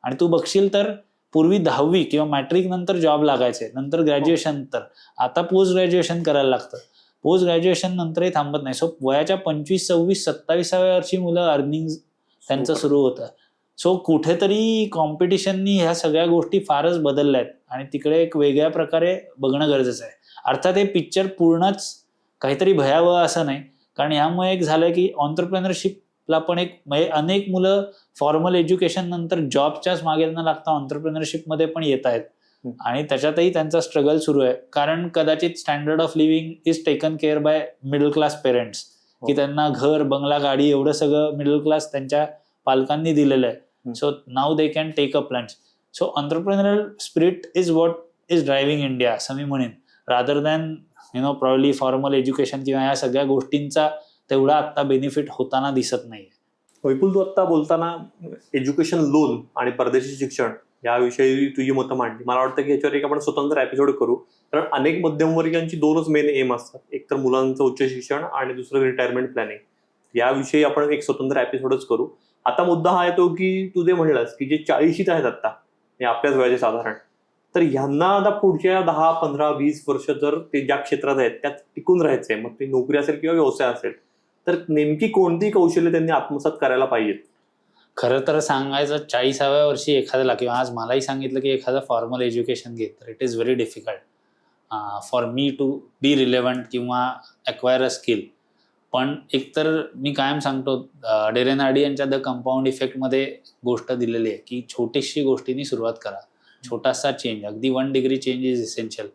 [SPEAKER 1] आणि तू बघशील तर पूर्वी 10वी किंवा मॅट्रिक नंतर जॉब लागायचे, नंतर ग्रॅज्युएशन नंतर, आता पोस्ट ग्रॅज्युएशन करायला लागतं. पोस्ट ग्रॅज्युएशन नंतरही थांबत नाही. सो वयाच्या 25, 26, 27व्या वर्षी मुलं अर्निंग त्यांचं सुरू होतं. सो कुठेतरी कॉम्पिटिशननी ह्या सगळ्या गोष्टी फारच बदलल्या आहेत आणि तिकडे एक वेगळ्या प्रकारे बघणं गरजेचं आहे. अर्थात हे पिक्चर पूर्णच काहीतरी भयावह असं नाही, कारण यामुळे एक झालं की ऑन्टरप्रेनरशिपला पण एक म्हणजे अनेक मुलं फॉर्मल एज्युकेशन नंतर जॉबच्याच मागे न लागता ऑन्टरप्रेनरशिपमध्ये पण येत आहेत आणि त्याच्यातही त्यांचा स्ट्रगल सुरू आहे. कारण कदाचित standard of living is taken care by middle class parents, की त्यांना घर, बंगला, गाडी एवढं सगळं मिडल क्लास त्यांच्या पालकांनी दिलेलं आहे. So now they can take up lunch. So entrepreneurial spirit is what is driving India असं मी म्हणेन, rather than probably formal education किंवा या सगळ्या गोष्टींचा तेवढा आत्ता बेनिफिट होताना दिसत नाही.
[SPEAKER 2] वैपुल, तू आता बोलताना एज्युकेशन लोन आणि परदेशी शिक्षण याविषयी तुझी मतं मांडली. मला वाटतं की याच्यावर एक आपण स्वतंत्र एपिसोड करू, कारण अनेक मध्यमवर्गीयांची 2च मेन एम असतात, एक तर मुलांचं उच्च शिक्षण आणि दुसरं रिटायरमेंट प्लॅनिंग. याविषयी आपण एक स्वतंत्र एपिसोडच करू. आता मुद्दा हा येतो की तू जे म्हणलास की जे 40शीत आहेत आता, हे आपल्याच वयाचे साधारण, तर ह्यांना आता पुढच्या 10, 15, 20 वर्ष जर ते ज्या क्षेत्रात आहेत त्यात टिकून राहायचंय, मग ते नोकरी असेल किंवा व्यवसाय असेल, तर नेमकी कोणती कौशल्य त्यांनी आत्मसात करायला पाहिजेत?
[SPEAKER 1] खरं तर सांगायचं, 40व्या वर्षी एखाद्याला, किंवा आज मलाही सांगितलं की एखादं फॉर्मल एज्युकेशन घे, तर it is very difficult for me to be relevant किंवा अक्वायर अ स्किल. पण एकतर मी कायम सांगतो, डेरेन हार्डी यांच्या द कंपाऊंड इफेक्टमध्ये गोष्ट दिलेली आहे की छोटीशी गोष्टींनी सुरुवात करा, छोटासा चेंज, अगदी 1 degree change is essential.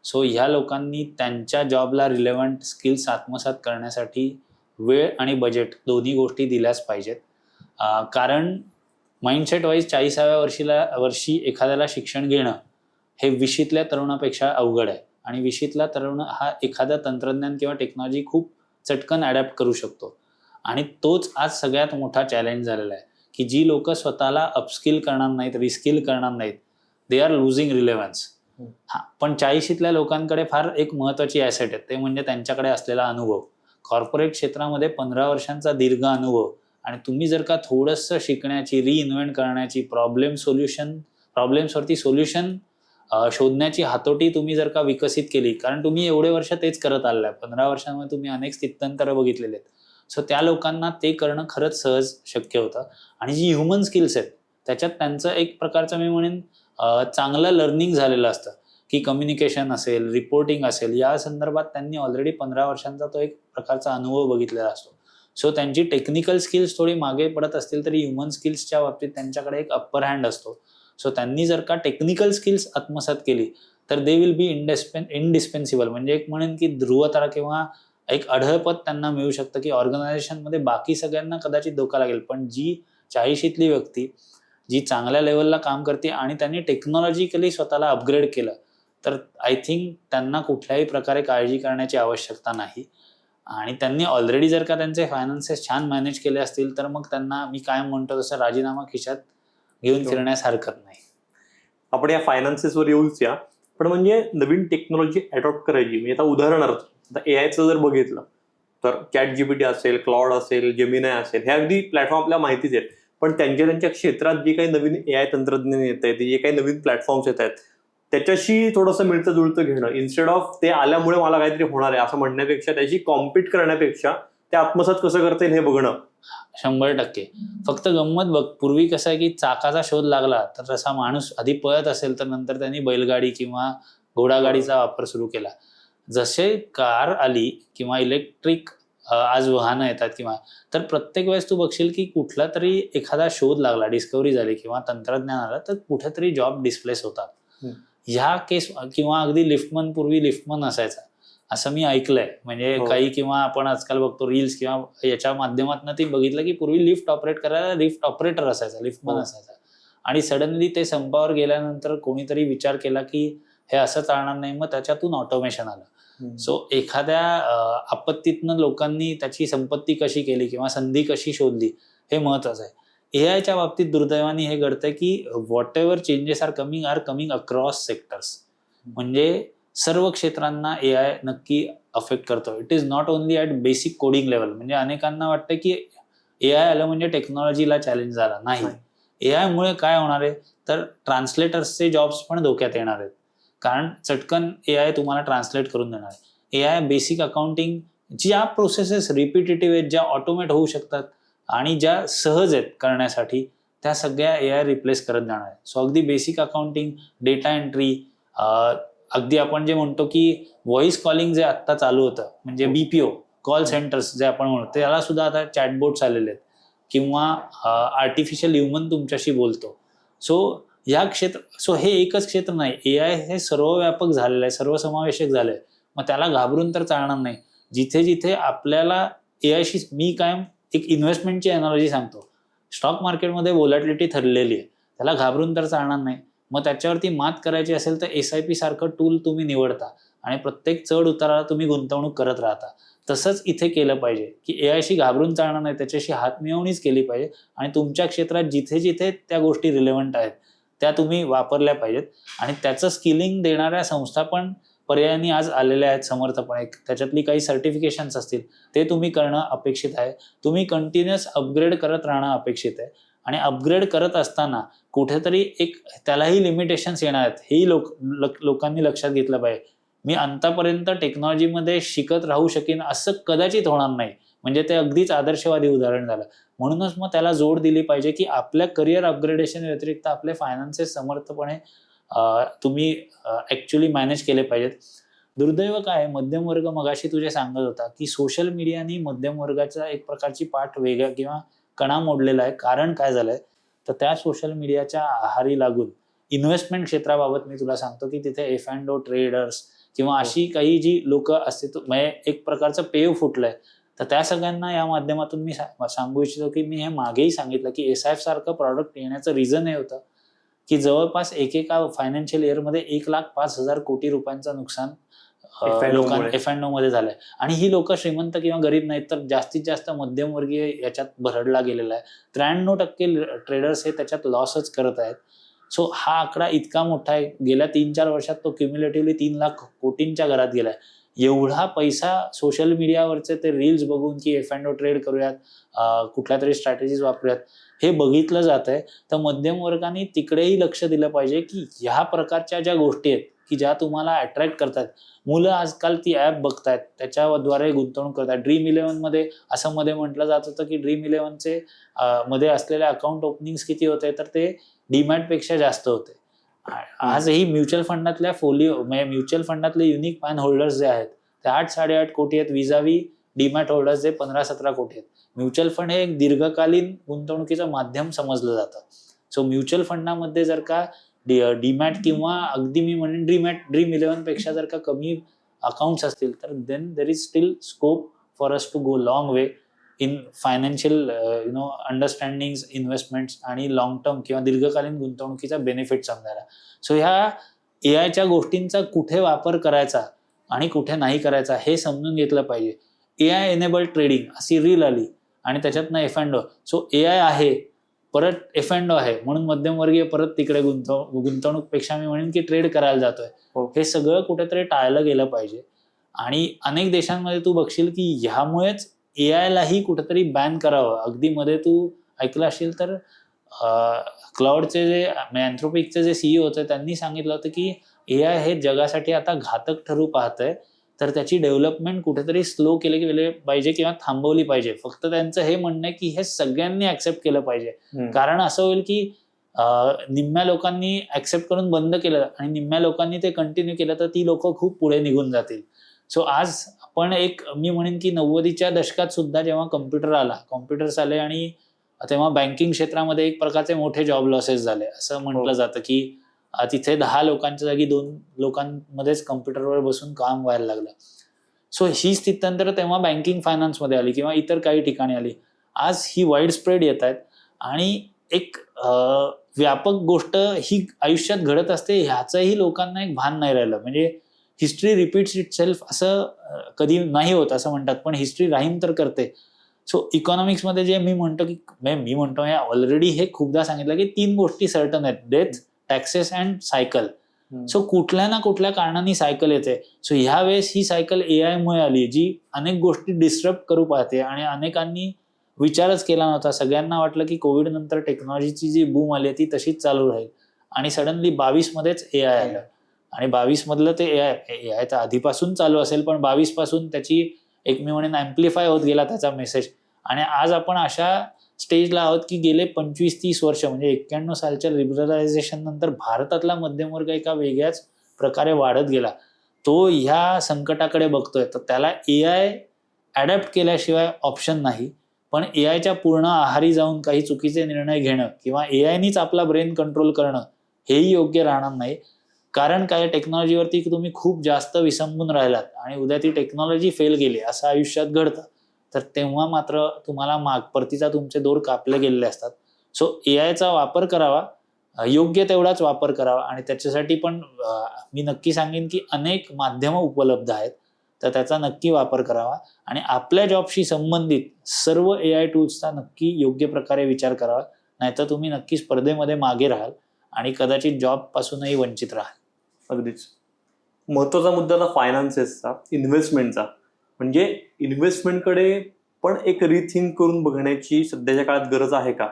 [SPEAKER 1] So ह्या लोकांनी त्यांच्या जॉबला रिलेव्हंट स्किल्स आत्मसात करण्यासाठी वेळ आणि बजेट दोन्ही गोष्टी दिल्याच पाहिजेत. कारण माइंडसेट वाईज 40व्या वर्षी एखाद्याला शिक्षण घेणं हे 20ल्या तरुणापेक्षा अवघड आहे. आणि 20ला तरुण हा एखादा तंत्रज्ञान किंवा टेक्नॉलॉजी खूप चटकन अडॅप्ट करू शकतो. आणि तोच आज सगळ्यात मोठा चॅलेंज झालेला आहे की जी लोक स्वतःला अपस्किल करणार नाहीत, रिस्किल करणार नाहीत, दे आर लुझिंग रिलेव्हन्स. पण 40ल्या लोकांकडे फार एक महत्वाची ॲसेट आहे, ते म्हणजे त्यांच्याकडे असलेला अनुभव. कॉर्पोरेट क्षेत्रामध्ये 15 वर्षांचा दीर्घ अनुभव, आणि तुम्ही जर का थोडंसं शिकण्याची, रिइन्व्हेंट करण्याची, प्रॉब्लेम्सवरती सोल्युशन शोधण्याची हातोटी तुम्ही जर का विकसित केली, कारण तुम्ही एवढे वर्ष तेच करत आलाय, 15 वर्षांमध्ये तुम्ही अनेक स्थित्यंतर बघितलेले आहेत. सो त्या लोकांना ते करणं खरंच सहज शक्य होतं. आणि जी ह्युमन स्किल्स आहेत त्याच्यात त्यांचं एक प्रकारचं मी म्हणेन चांगलं लर्निंग झालेलं असतं, की कम्युनिकेशन असेल, रिपोर्टिंग असेल, या संदर्भात त्यांनी ऑलरेडी 15 वर्षांचा तो एक प्रकारचा अनुभव बघितलेला असतो. सो त्यांची टेक्निकल स्किल्स थोडी मागे पडत असतील तरी ह्युमन स्किल्सच्या बाबतीत त्यांच्याकडे एक अप्पर हँड असतो. सो त्यांनी जर का टेक्निकल स्किल्स आत्मसात केली तर दे विल बी इंडिस्पेन्सिबल. म्हणजे एक म्हणेन की ध्रुवतारा किंवा एक अढळपद त्यांना मिळू शकतं, की ऑर्गनायझेशनमध्ये बाकी सगळ्यांना कदाचित धोका लागेल, पण जी 40ली व्यक्ती जी चांगल्या लेवलला काम करते आणि त्यांनी टेक्नॉलॉजिकली स्वतःला अपग्रेड केलं, तर आय थिंक त्यांना कुठल्याही प्रकारे काळजी करण्याची आवश्यकता नाही. आणि त्यांनी ऑलरेडी जर का त्यांचे फायनान्सेस छान मॅनेज केले असतील तर मग त्यांना, मी कायम म्हणतो तसं, राजीनामा खिशात घेऊन फिरण्यास हरकत नाही.
[SPEAKER 2] आपण या फायनान्सेसवर येऊच या, पण म्हणजे नवीन टेक्नॉलॉजी अडॉप्ट करायची, म्हणजे आता उदाहरणार्थ आता एआयचं जर बघितलं तर ChatGPT असेल, क्लॉड असेल, जेमिनाय असेल, हे अगदी प्लॅटफॉर्म आपल्या माहितीच आहेत. पण त्यांच्या क्षेत्रात जे काही नवीन एआय तंत्रज्ञान येत आहेत, जे काही नवीन प्लॅटफॉर्म्स येत आहेत, त्याच्याशी थोडंसं मिळतं जुळतं घेणं, इन्स्टेड ऑफ ते आल्यामुळे मला काहीतरी होणार आहे असं म्हणण्यापेक्षा, त्याची कॉम्पिट करण्यापेक्षा ते आत्मसात कसं करता येईल हे बघणं.
[SPEAKER 1] 100%. फक्त गंमत बघ, पूर्वी कसं आहे की चाकाचा शोध लागला तर तसा माणूस आधी पळत असेल तर नंतर त्यांनी बैलगाडी किंवा घोडागाडीचा वापर सुरू केला. जसे कार आली किंवा इलेक्ट्रिक आज वाहनं येतात किंवा, तर प्रत्येक वेळेस तू बघशील की कुठला तरी एखादा शोध लागला, डिस्कव्हरी झाली किंवा तंत्रज्ञान आलं तर कुठेतरी जॉब डिस्प्लेस होतात. ह्या केस किंवा अगदी लिफ्टमन, पूर्वी लिफ्टमन असायचा असं मी ऐकलंय, म्हणजे काही, किंवा आपण आजकाल बघतो रील्स किंवा याच्या माध्यमातून ती बघितलं की पूर्वी लिफ्ट ऑपरेट करायला लिफ्ट ऑपरेटर असायचा, लिफ्टमन असायचा, आणि सडनली ते संपावर गेल्यानंतर कोणीतरी विचार केला की हे असं चालणार नाही, मग त्याच्यातून ऑटोमेशन आलं. सो एखाद्या आपत्तीतनं लोकांनी त्याची संपत्ती कशी केली किंवा संधी कशी शोधली हे महत्वाचं आहे. एआयच्या बाबतीत दुर्दैवाने हे घडतंय की whatever changes are coming across sectors, म्हणजे सर्व क्षेत्रांना एआय नक्की अफेक्ट करतो. It is not only at basic coding level, म्हणजे अनेकांना वाटतं की एआय आलं म्हणजे टेक्नॉलॉजीला चॅलेंज झाला. नाही, एआय मुळे काय होणार आहे तर ट्रान्सलेटर्सचे जॉब्स पण धोक्यात येणार आहेत, कारण चटकन एआय तुम्हाला ट्रान्सलेट करून देणार आहे. एआय बेसिक अकाउंटिंग, ज्या प्रोसेसेस रिपिटेटिव्ह आहेत, ज्या ऑटोमेट होऊ शकतात आणि ज्या सहज आहेत करण्यासाठी, त्या सगळ्या एआय रिप्लेस करत जाणार आहे. सो अगदी बेसिक अकाउंटिंग, डेटा एंट्री, अगदी आपण जे म्हणतो की व्हॉइस कॉलिंग जे आत्ता चालू होतं, म्हणजे बीपीओ कॉल सेंटर्स जे आपण म्हणतो, त्याला सुद्धा आता चॅटबोट्स आलेले आहेत किंवा आर्टिफिशियल ह्युमन तुमच्याशी बोलतो. सो हे एकच क्षेत्र नाही, एआय हे सर्वव्यापक झालेलं आहे, सर्वसमावेशक झालंय. मग त्याला घाबरून तर चालणार नाही. जिथे जिथे आपल्याला एआयशी, मी कायम एक इन्व्हेस्टमेंटची अनालॉजी सांगतो, स्टॉक मार्केटमध्ये व्होलॅटिलिटी ठरलेली आहे, त्याला घाबरून तर चालणार नाही. मग त्याच्यावरती मात करायची असेल तर SIP सारखं टूल तुम्ही निवडता आणि प्रत्येक चढ उताराला तुम्ही गुंतवणूक करत राहता. तसंच इथे केलं पाहिजे की एआयशी घाबरून चालणार नाही, त्याच्याशी हातमिळवणीच केली पाहिजे आणि तुमच्या क्षेत्रात जिथे जिथे त्या गोष्टी रिलेव्हंट आहेत त्या तुम्ही वापरल्या पाहिजेत. आणि त्याचं स्किलिंग देणाऱ्या संस्था पण पर्यायाने आज आलेल्या आहेत समर्थपणे. त्याच्यातली काही सर्टिफिकेशन्स असतील ते तुम्ही करणं अपेक्षित आहे. तुम्ही कंटिन्युअस अपग्रेड करत राहणं अपेक्षित आहे, आणि अपग्रेड करत असताना कुठेतरी एक त्यालाही लिमिटेशन्स येणार आहेत, हेही लोकांनी लक्षात घेतलं पाहिजे. मी आतापर्यंत टेक्नॉलॉजीमध्ये शिकत राहू शकेन असं कदाचित होणार नाही, म्हणजे ते अगदीच आदर्शवादी उदाहरण झालं. म्हणूनच मग त्याला जोड दिली पाहिजे की आपल्या करिअर अपग्रेडेशन व्यतिरिक्त आपले फायनान्सेस समर्थपणे तुम्ही ऍक्च्युअली मॅनेज केले पाहिजेत. दुर्दैव काय, मध्यम वर्ग मगाशी तुझे सांगत होता की सोशल मीडियाने मध्यम वर्गाचा एक प्रकारची पाठ वेगळा किंवा कणा मोडलेला आहे. कारण काय झालंय तर त्या सोशल मीडियाच्या आहारी लागून इन्व्हेस्टमेंट क्षेत्राबाबत मी तुला सांगतो की तिथे F&O ट्रेडर्स किंवा अशी काही जी लोक अस्तित्व, म्हणजे एक प्रकारचं पेव फुटलंय. तर त्या सगळ्यांना या माध्यमातून मी सांगू इच्छितो की मी हे मागेही सांगितलं की SIF सारखं प्रॉडक्ट येण्याचं रिझन हे होतं की जवळपास एकेका फायनान्शियल इयरमध्ये 1,05,000 कोटी रुपयांचं नुकसान लोकांना F&O मध्ये झालंय. आणि ही लोक श्रीमंत किंवा गरीब नाहीत, तर जास्तीत जास्त मध्यमवर्गीय याच्यात भरडला गेलेला आहे. 93% ट्रेडर्स हे त्याच्यात लॉसच करत आहेत. सो हा आकडा इतका मोठा आहे, गेल्या 3-4 वर्षात तो क्युम्युलेटिव्हली 3 लाख कोटींच्या घरात गेलाय. एवढा पैसा सोशल मीडियावरचे ते रील्स बघून की F&O ट्रेड करूयात, कुठल्या तरी स्ट्रॅटेजीज वापरूयात, हे बघितलं जात आहे. तर मध्यम वर्गाने तिकडेही लक्ष दिलं पाहिजे की ह्या प्रकारच्या ज्या गोष्टी आहेत की ज्या तुम्हाला अट्रॅक्ट करतात. मुलं आजकाल ती ॲप बघतायत, त्याच्याद्वारे गुंतवणूक करतात. ड्रीम इलेव्हनमध्ये असं मध्ये म्हटलं जात होतं की ड्रीम इलेव्हनचे मध्ये असलेले अकाउंट ओपनिंग्स किती होते तर ते डीमॅटपेक्षा जास्त होते. आजही म्युच्युअल फंडातल्या म्हणजे म्युच्युअल फंडातले युनिक पॅन होल्डर्स जे आहेत ते 8-8.5 कोटी आहेत, विजावी डीमॅट होल्डर्स जे 15-17 कोटी आहेत. म्युच्युअल फंड हे एक दीर्घकालीन गुंतवणुकीचं माध्यम समजलं जातं. सो म्युच्युअल फंडामध्ये जर का डीमॅट किंवा अगदी मी म्हणेन ड्रीम इलेव्हन पेक्षा जर का कमी अकाउंट्स असतील तर then there is still scope for us to go long way in financial understandings, investments आणि लॉंग टर्म किंवा दीर्घकालीन गुंतवणुकीचा बेनिफिट समजायला. सो ह्या एआयच्या गोष्टींचा कुठे वापर करायचा आणि कुठे नाही करायचा हे समजून घेतलं पाहिजे. एआय एनेबल्ड ट्रेडिंग अशी रील आली आणि त्याच्यातनं F&O. सो एआय आहे, परत F&O आहे, म्हणून मध्यमवर्गीय परत तिकडे गुंतवणूकपेक्षा मी म्हणेन की ट्रेड करायला जातोय. हे सगळं कुठेतरी टाळलं गेलं पाहिजे. आणि अनेक देशांमध्ये तू बघशील की ह्यामुळेच एआयलाही कुठेतरी बॅन करावं. अगदी मध्ये तू ऐकलं असेल तर क्लाउडचे जे अँथ्रोपिकचे जे CEO होते त्यांनी सांगितलं होतं की एआय हे जगासाठी आता घातक ठरू पाहतंय, तर त्याची डेव्हलपमेंट कुठेतरी स्लो केली पाहिजे किंवा थांबवली पाहिजे. फक्त त्यांचं हे म्हणणं आहे की हे सगळ्यांनी ऍक्सेप्ट केलं पाहिजे. कारण असं होईल की निम्म्या लोकांनी ऍक्सेप्ट करून बंद केलं आणि निम्म्या लोकांनी ते कंटिन्यू केलं तर ती लोक खूप पुढे निघून जातील. सो आज आपण मी म्हणेन की 90च्या दशकात सुद्धा जेव्हा कॉम्प्युटर्स आले आणि तेव्हा बँकिंग क्षेत्रामध्ये एक प्रकारचे मोठे जॉब लॉसेस झाले. असं म्हटलं जातं की तिथे 10 लोकांच्या जागी 2 लोकांमध्येच कॉम्प्युटरवर बसून काम व्हायला लागलं. सो ही स्थित्यंतर तेव्हा बँकिंग फायनान्समध्ये आली किंवा इतर काही ठिकाणी आली. आज ही वाईड स्प्रेड येत आहेत आणि एक व्यापक गोष्ट ही आयुष्यात घडत असते ह्याचंही लोकांना एक भान नाही राहिलं. म्हणजे हिस्ट्री रिपीट्स इटसेल्फ असं कधी नाही होत असं म्हणतात, पण हिस्ट्री राहीम तर करते. सो इकॉनॉमिक्समध्ये जे मी म्हणतो ऑलरेडी हे खूपदा सांगितलं की 3 गोष्टी सर्टन आहेत: death, taxes and cycle. So कुठल्या ना कुठल्या कारणाने सायकल येते. सो ह्या वेळेस ही सायकल AI मुळे आली, जी अनेक गोष्टी डिस्टर्ब करू पाहते आणि अनेकांनी विचारच केला नव्हता. सगळ्यांना वाटलं की कोविड नंतर टेक्नॉलॉजीची जी बूम आली ती तशीच चालू राहील आणि सडनली 22 मध्येच AI आलं आणि 22 मधलं ते AI तर आधीपासून चालू असेल, पण 22 पासून त्याची मी म्हणेन अँप्लिफाय होत गेला त्याचा मेसेज. आणि आज आपण अशा स्टेजला आहोत की गेले 25-30 वर्ष म्हणजे 91 सालच्या लिबरलायझेशन नंतर भारतातला मध्यमवर्ग एका वेगळ्याच प्रकारे वाढत गेला. तो ह्या संकटाकडे बघतोय, तर त्याला AI अडॅप्ट केल्याशिवाय ऑप्शन नाही. पण AIच्या पूर्ण आहारी जाऊन काही चुकीचे निर्णय घेणं किंवा AIनीच आपला ब्रेन कंट्रोल करणं हेही योग्य राहणार नाही. कारण काय, टेक्नॉलॉजीवरती तुम्ही खूप जास्त विसंबून राहिलात आणि उद्या ती टेक्नॉलॉजी फेल गेली असं आयुष्यात घडतं, तर तेव्हा मात्र तुम्हाला परतीचा तुमचे दोर कापले गेलेले असतात. सो AIचा वापर करावा, योग्य तेवढाच वापर करावा आणि त्याच्यासाठी पण मी नक्की सांगेन की अनेक माध्यमं उपलब्ध आहेत, तर त्याचा नक्की वापर करावा आणि आपल्या जॉबशी संबंधित सर्व AI टूल्सचा नक्की योग्य प्रकारे विचार करावा. नाहीतर तुम्ही नक्की स्पर्धेमध्ये मागे राहाल आणि कदाचित जॉब पासूनही वंचित राहाल.
[SPEAKER 2] अगदीच. महत्वाचा मुद्दा आता फायनान्सेसचा, इन्व्हेस्टमेंटचा. म्हणजे इन्व्हेस्टमेंटकडे पण एक रिथिंक करून बघण्याची सध्याच्या काळात गरज आहे का?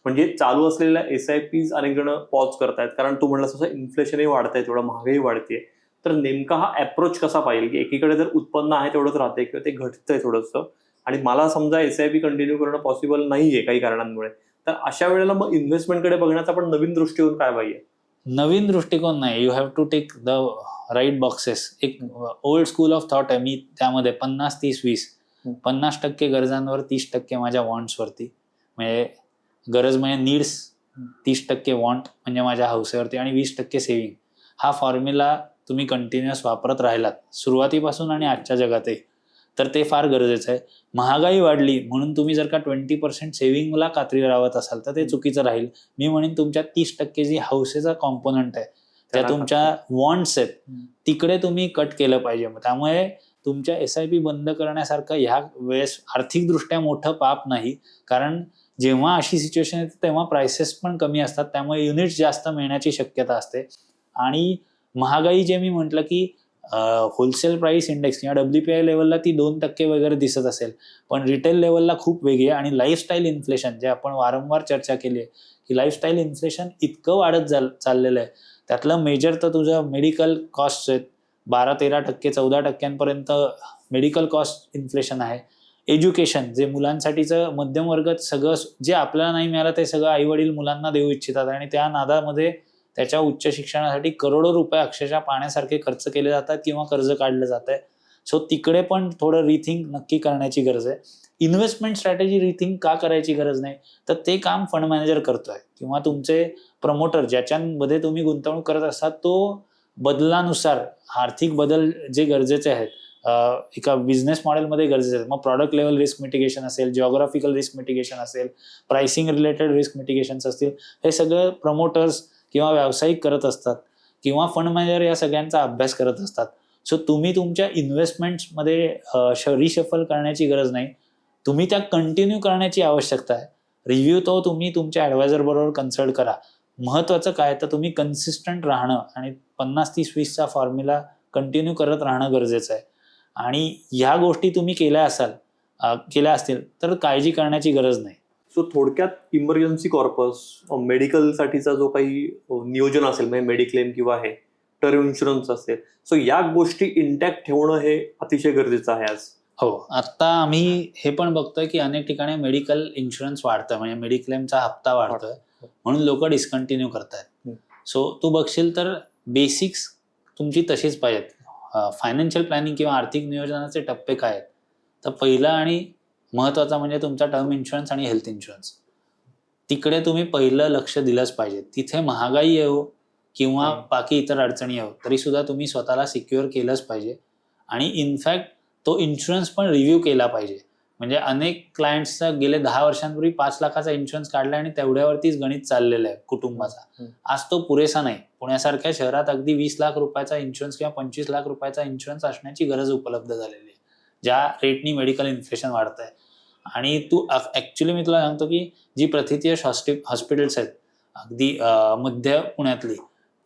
[SPEAKER 2] म्हणजे चालू असलेल्या SIPs अनेक जण पॉज करतायत, कारण तू म्हणलास तसं इन्फ्लेशनही वाढतंय, तेवढं महागाई वाढते. तर नेमका हा अप्रोच कसा पाहिजे की एकीकडे जर उत्पन्न आहे तेवढंच राहते किंवा ते घटतंय थोडंसं आणि मला समजा SIP कंटिन्यू करणं पॉसिबल नाहीये काही कारणांमुळे, तर अशा वेळेला मग इन्व्हेस्टमेंटकडे बघण्याचा पण नवीन दृष्टिकोन काय पाहिजे?
[SPEAKER 1] नवीन दृष्टिकोन नाही, you have to take the right boxes. एक ओल्ड स्कूल ऑफ थॉट आहे, मी त्यामध्ये 50-30-20 50% गरजांवर, 30% माझ्या वॉन्ट्सवरती. म्हणजे गरज म्हणजे नीड्स, 30% वॉन्ट म्हणजे माझ्या हौसेवरती आणि 20% सेव्हिंग. हा फॉर्म्युला तुम्ही कंटिन्युअस वापरत राहिलात सुरुवातीपासून आणि आजच्या जगातही, तर ते फार गरजेचं आहे. महागाई वाढली म्हणून तुम्ही जर का 20% सेव्हिंगला कात्री लावत असाल तर ते चुकीचं राहील. मी म्हणेन तुमच्या 30% जी हौसेचा कॉम्पोनंट आहे, त्या तुमच्या वॉन्ट्स आहेत, तिकडे तुम्ही कट केलं पाहिजे. त्यामुळे तुमच्या SIP बंद करण्यासारखं ह्या वेळेस आर्थिकदृष्ट्या मोठं पाप नाही, कारण जेव्हा अशी सिच्युएशन येते तेव्हा प्राइसेस पण कमी असतात, त्यामुळे युनिट्स जास्त मिळण्याची शक्यता असते. आणि महागाई जे मी म्हटलं की होलसेल प्राइस इंडेक्स किंवा WPI लेवलला ती 2% वगैरे दिसत असेल, पण रिटेल लेवलला खूप वेगळी आहे. आणि लाईफस्टाईल इन्फ्लेशन, जे आपण वारंवार चर्चा केली आहे की लाईफस्टाईल इन्फ्लेशन इतकं वाढत चाललेलं आहे, त्यातलं मेजर तर तुझं मेडिकल कॉस्ट आहेत. 12-13%, 14% मेडिकल कॉस्ट इन्फ्लेशन आहे. एज्युकेशन, जे मुलांसाठीचं मध्यमवर्ग सगळं जे आपल्याला नाही मिळालं ते सगळं आईवडील मुलांना देऊ इच्छितात आणि त्या नादामध्ये त्याच्या उच्च शिक्षणासाठी करोडो रुपये अक्षरशः पाण्यासारखे खर्च केले जातात किंवा कर्ज काढलं जात आहे. सो तिकडे पण थोडं रिथिंक नक्की करण्याची गरज आहे. इन्व्हेस्टमेंट स्ट्रॅटेजी रिथिंक का करायची गरज नाही, तर ते काम फंड मॅनेजर करतोय किंवा तुमचे प्रमोटर ज्याच्यामध्ये तुम्ही गुंतवणूक करत असतात, तो बदलानुसार आर्थिक बदल जे गरजेचे आहेत एका बिझनेस मॉडेलमध्ये गरजेचे आहेत. मग प्रॉडक्ट लेवल रिस्क मिटिगेशन असेल, जिओग्राफिकल रिस्क मिटिगेशन असेल, प्राइसिंग रिलेटेड रिस्क मिटिगेशन्स असतील, हे सगळं प्रमोटर्स किंवा व्यावसायिक करत असतात किंवा फंड मॅनेजर या सगळ्यांचा अभ्यास करत असतात. सो तुम्ही तुमच्या इन्व्हेस्टमेंट्समध्ये रिशफल करण्याची गरज नाही, तुम्ही त्या कंटिन्यू करण्याची आवश्यकता आहे. रिव्ह्यू तो तुम्ही तुमच्या ॲडवायझर बरोबर कन्सल्ट करा. महत्त्वाचं काय, तर तुम्ही कन्सिस्टंट राहणं आणि 50-30-20चा फॉर्म्युला कंटिन्यू करत राहणं गरजेचं आहे. आणि ह्या गोष्टी तुम्ही केल्या असतील तर काळजी करण्याची गरज नाही.
[SPEAKER 2] सो थोडक्यात इमर्जन्सी कॉर्पस, मेडिकलसाठीचा जो काही नियोजन असेल, म्हणजे मेडिक्लेम किंवा हे टर्म इन्शुरन्स असेल, सो या गोष्टी इंटॅक्ट ठेवणं हे अतिशय गरजेचं आहे आज.
[SPEAKER 1] हो, आता आम्ही हे पण बघतोय की अनेक ठिकाणी मेडिकल इन्शुरन्स वाढतोय, म्हणजे मेडिक्लेमचा हप्ता वाढतोय म्हणून लोक डिस्कंटिन्यू करतायत. सो तू बघशील तर बेसिक्स तुमची तशीच पाहिजेत. फायनान्शियल प्लॅनिंग किंवा आर्थिक नियोजनाचे टप्पे काय आहेत, तर पहिला आणि महत्वाचा म्हणजे तुमचा टर्म इन्शुरन्स आणि हेल्थ इन्शुरन्स. तिकडे तुम्ही पहिलं लक्ष दिलंच पाहिजे. तिथे महागाई येऊ किंवा बाकी इतर अडचणी येऊ तरी सुद्धा तुम्ही स्वतःला सिक्युअर केलंच पाहिजे. आणि इनफॅक्ट तो इन्शुरन्स पण रिव्ह्यू केला पाहिजे. म्हणजे अनेक क्लायंट्सचा गेले 10 वर्षांपूर्वी 5 लाखाचा इन्शुरन्स काढला आणि तेवढ्यावरतीच गणित चाललेलं आहे कुटुंबाचा. आज तो पुरेसा नाही. पुण्यासारख्या शहरात अगदी 20 लाख रुपयाचा इन्शुरन्स किंवा 25 लाख रुपयाचा इन्शुरन्स असण्याची गरज उपलब्ध झालेली आहे, ज्या रेटनी मेडिकल इन्फ्लेशन वाढत आहे. आणि तू ऍक्च्युली मी तुला सांगतो की जी प्रथितयश हॉस्पिटल्स आहेत अगदी मध्य पुण्यातली,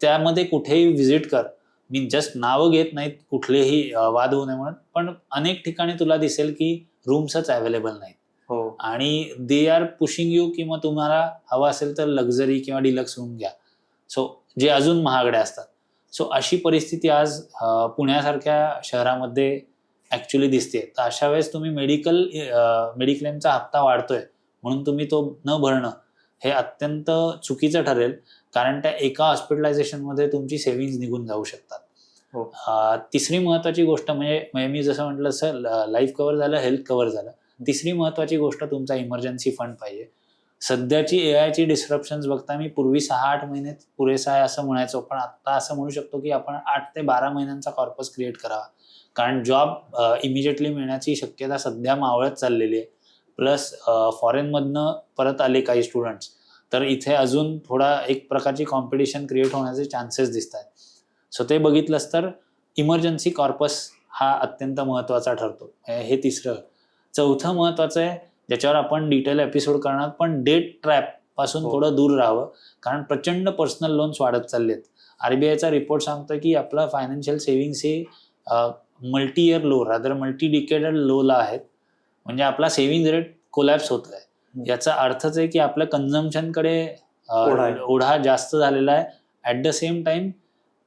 [SPEAKER 1] त्यामध्ये कुठेही व्हिजिट कर. मी जस्ट नावं घेत नाहीत कुठलेही वाद होऊ नये म्हणून, पण अनेक ठिकाणी तुला दिसेल की रूम्सच अवेलेबल नाहीत. आणि दे आर पुशिंग यू की मग तुम्हाला हवा असेल तर लक्झरी किंवा डिलक्स रूम घ्या, सो जे अजून महागड्या असतात. सो अशी परिस्थिती आज पुण्यासारख्या शहरामध्ये ऍक्च्युली दिसते. तर अशा वेळेस तुम्ही मेडिक्लेमचा हप्ता वाढतोय म्हणून तुम्ही तो न भरणं हे अत्यंत चुकीचं ठरेल, कारण त्या एका हॉस्पिटलायझेशनमध्ये तुमची सेव्हिंग्ज निघून जाऊ शकतात. तिसरी महत्वाची गोष्ट म्हणजे मी जसं म्हटलं सर, लाईफ कव्हर झालं, हेल्थ कव्हर झालं. तिसरी महत्वाची गोष्ट तुमचा इमर्जन्सी फंड पाहिजे. सध्याची एआयची डिस्ट्रप्शन्स बघता मी पूर्वी 6-8 महिने पुरेसा आहे असं म्हणायचो, पण आता असं म्हणू शकतो की आपण 8 ते 12 महिन्यांचा कॉर्पस क्रिएट करावा. कारण जॉब इमिजिएटली मिळण्याची शक्यता सध्या मावळत चाललेली आहे. प्लस फॉरेनमधनं परत आले काही स्टुडंट्स, तर इथे अजून थोडा एक प्रकारची कॉम्पिटिशन क्रिएट होण्याचे चान्सेस दिसत आहेत. सो ते बघितलंस तर इमर्जन्सी कॉर्पस हा अत्यंत महत्वाचा ठरतो. हे तिसरं. चौथं महत्वाचं आहे, ज्याच्यावर आपण डिटेल एपिसोड करणार, पण डेट ट्रॅप पासून थोडं दूर राहावं, कारण प्रचंड पर्सनल लोन्स वाढत चाललेत. आरबीआयचा रिपोर्ट सांगतोय की आपला फायनान्शियल सेव्हिंग्स हे multi year low, rather multi decadal लोला आहेत. म्हणजे आपला सेव्हिंग रेट कोलॅप्स होत आहे. याचा अर्थच आहे की आपल्या कन्झम्पशनकडे ओढा जास्त झालेला आहे. At the same time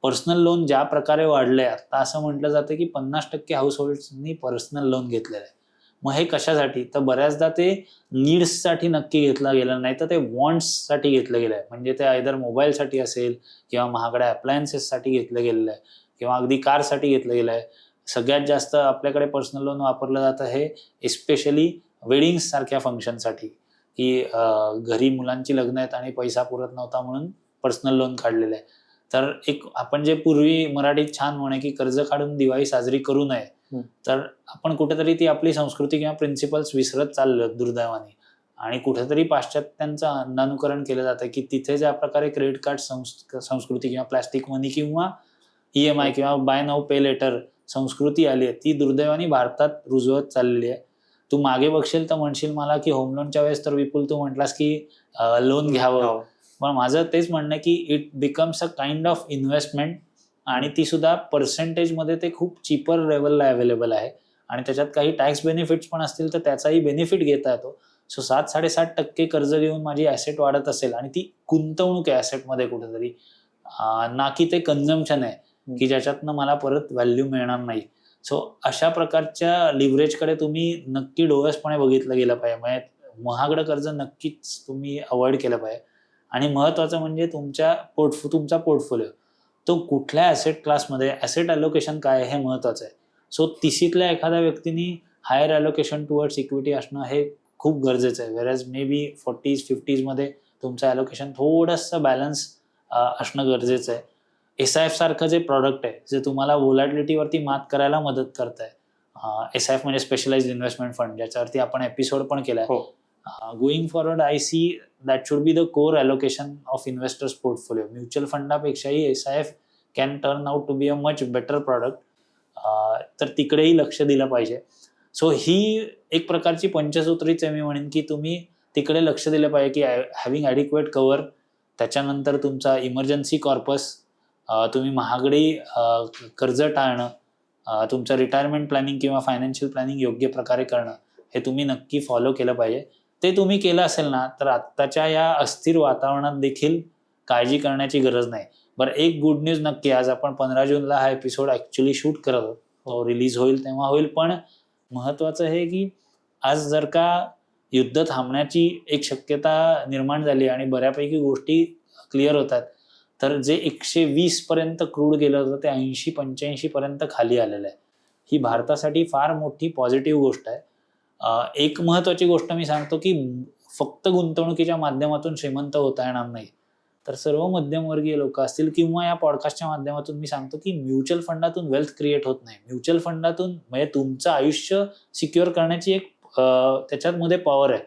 [SPEAKER 1] personal loan ज्या प्रकारे वाढले, आता असं म्हटलं जातं की 50% हाऊस होल्ड्सनी पर्सनल लोन घेतलेलं आहे. मग हे कशासाठी, तर बऱ्याचदा ते नीड्ससाठी नक्की घेतलं गेलं नाही, तर ते वॉन्ट्ससाठी घेतलं गेलं आहे. म्हणजे ते आयदर मोबाईलसाठी असेल किंवा महागड्या अप्लायन्सेससाठी घेतलं गेलेलं आहे किंवा अगदी कारसाठी घेतलं गेलं आहे. सगळ्यात जास्त आपल्याकडे पर्सनल लोन वापरलं जातं हे एस्पेशली वेडिंग्स सारख्या फंक्शनसाठी, की घरी मुलांची लग्न आहेत आणि पैसा पुरत नव्हता म्हणून पर्सनल लोन काढलेलं आहे. तर एक आपण जे पूर्वी मराठीत छान म्हणे की कर्ज काढून दिवाळी साजरी करू नये, तर आपण कुठेतरी ती आपली संस्कृती किंवा प्रिन्सिपल्स विसरत चाललो दुर्दैवाने. आणि कुठेतरी पाश्चात्यांचं अंधानुकरण केलं जातं की तिथे ज्या प्रकारे क्रेडिट कार्ड संस्कृती किंवा प्लॅस्टिक मनी किंवा EMI किंवा बाय नाऊ पे लेटर संस्कृती आली आहे, ती दुर्दैवाने भारतात रुजवत चाललेली आहे. तू मागे बघशील तर म्हणशील मला की होम लोनच्या वेळेस तर विपुल तू म्हटलास की लोन घ्यावं, पण माझं तेच म्हणणं आहे की it becomes a kind of investment, आणि ती सुद्धा पर्सेंटेजमध्ये ते खूप चिपर लेवलला अवेलेबल आहे. आणि त्याच्यात काही टॅक्स बेनिफिट्स पण असतील तर त्याचाही बेनिफिट घेता येतो. सो 7-7.5% कर्ज घेऊन माझी ॲसेट वाढत असेल आणि ती गुंतवणूक आहे ॲसेटमध्ये कुठेतरी, ना की ते कन्झम्पशन आहे की ज्याच्यातनं मला परत व्हॅल्यू मिळणार नाही. सो अशा प्रकारच्या लिव्हरेजकडे तुम्ही नक्की डोळसपणे बघितलं गेलं पाहिजे. म्हणजे महागडं कर्ज नक्कीच तुम्ही अवॉइड केलं पाहिजे. आणि महत्वाचं म्हणजे तुमचा पोर्टफोलिओ तो कुठल्या ॲसेट क्लासमध्ये, ॲसेट ॲलोकेशन काय आहे हे महत्वाचं आहे. सो तिशीतल्या एखाद्या व्यक्तीने हायर ॲलोकेशन टुवर्ड्स इक्विटी असणं हे खूप गरजेचं आहे. वेरॅज मे बी 40s-50s मध्ये तुमचं ॲलोकेशन थोडंसं बॅलन्स असणं गरजेचं आहे. SIF सारखं जे प्रॉडक्ट आहे जे तुम्हाला व्होलॅटिलिटीवरती मात करायला मदत करत आहे, SIF म्हणजे स्पेशलाइज्ड इन्व्हेस्टमेंट फंड, ज्याच्यावरती आपण एपिसोड पण केला आहे. Going forward I see that should be the core allocation of investors portfolio. Mutual फंडापेक्षाही SIF can turn out to be a much better product. तर तिकडेही लक्ष दिलं पाहिजे. सो ही एक प्रकारची पंचसूत्रीच आहे मी म्हणेन की तुम्ही तिकडे लक्ष दिलं पाहिजे की हॅव्हिंग ॲडिक्वेट कव्हर, त्याच्यानंतर तुमचा इमर्जन्सी कॉर्पस, तुम्ही महागडी कर्ज टाळणं, तुमचं रिटायरमेंट प्लॅनिंग किंवा फायनान्शियल प्लॅनिंग योग्य प्रकारे करणं, हे तुम्ही नक्की फॉलो केलं पाहिजे. ते तुम्ही केलं असेल ना तर आत्ताच्या या अस्थिर वातावरणात देखील काळजी करण्याची गरज नाही. बरं, एक गुड न्यूज नक्की, आज आपण 15 जूनला हा एपिसोड ॲक्च्युली शूट करत आहोत, तो रिलीज होईल तेव्हा होईल, पण महत्वाचं हे की आज जर का युद्ध थांबण्याची एक शक्यता निर्माण झाली आणि बऱ्यापैकी गोष्टी क्लिअर होतात, तर जे 120 पर्यंत क्रूड गेलं होतं ते 80-85 पर्यंत खाली आलेलं आहे. ही भारतासाठी फार मोठी पॉझिटिव्ह गोष्ट आहे. एक महत्वाची गोष्ट मी सांगतो की फक्त गुंतवणुकीच्या माध्यमातून श्रीमंत होता येणार नाही. तर सर्व मध्यमवर्गीय लोक असतील किंवा या पॉडकास्टच्या माध्यमातून मी सांगतो की म्युच्युअल फंडातून वेल्थ क्रिएट होत नाही. म्युच्युअल फंडातून म्हणजे तुमचं आयुष्य सिक्युअर करण्याची एक त्याच्यामध्ये पॉवर आहे.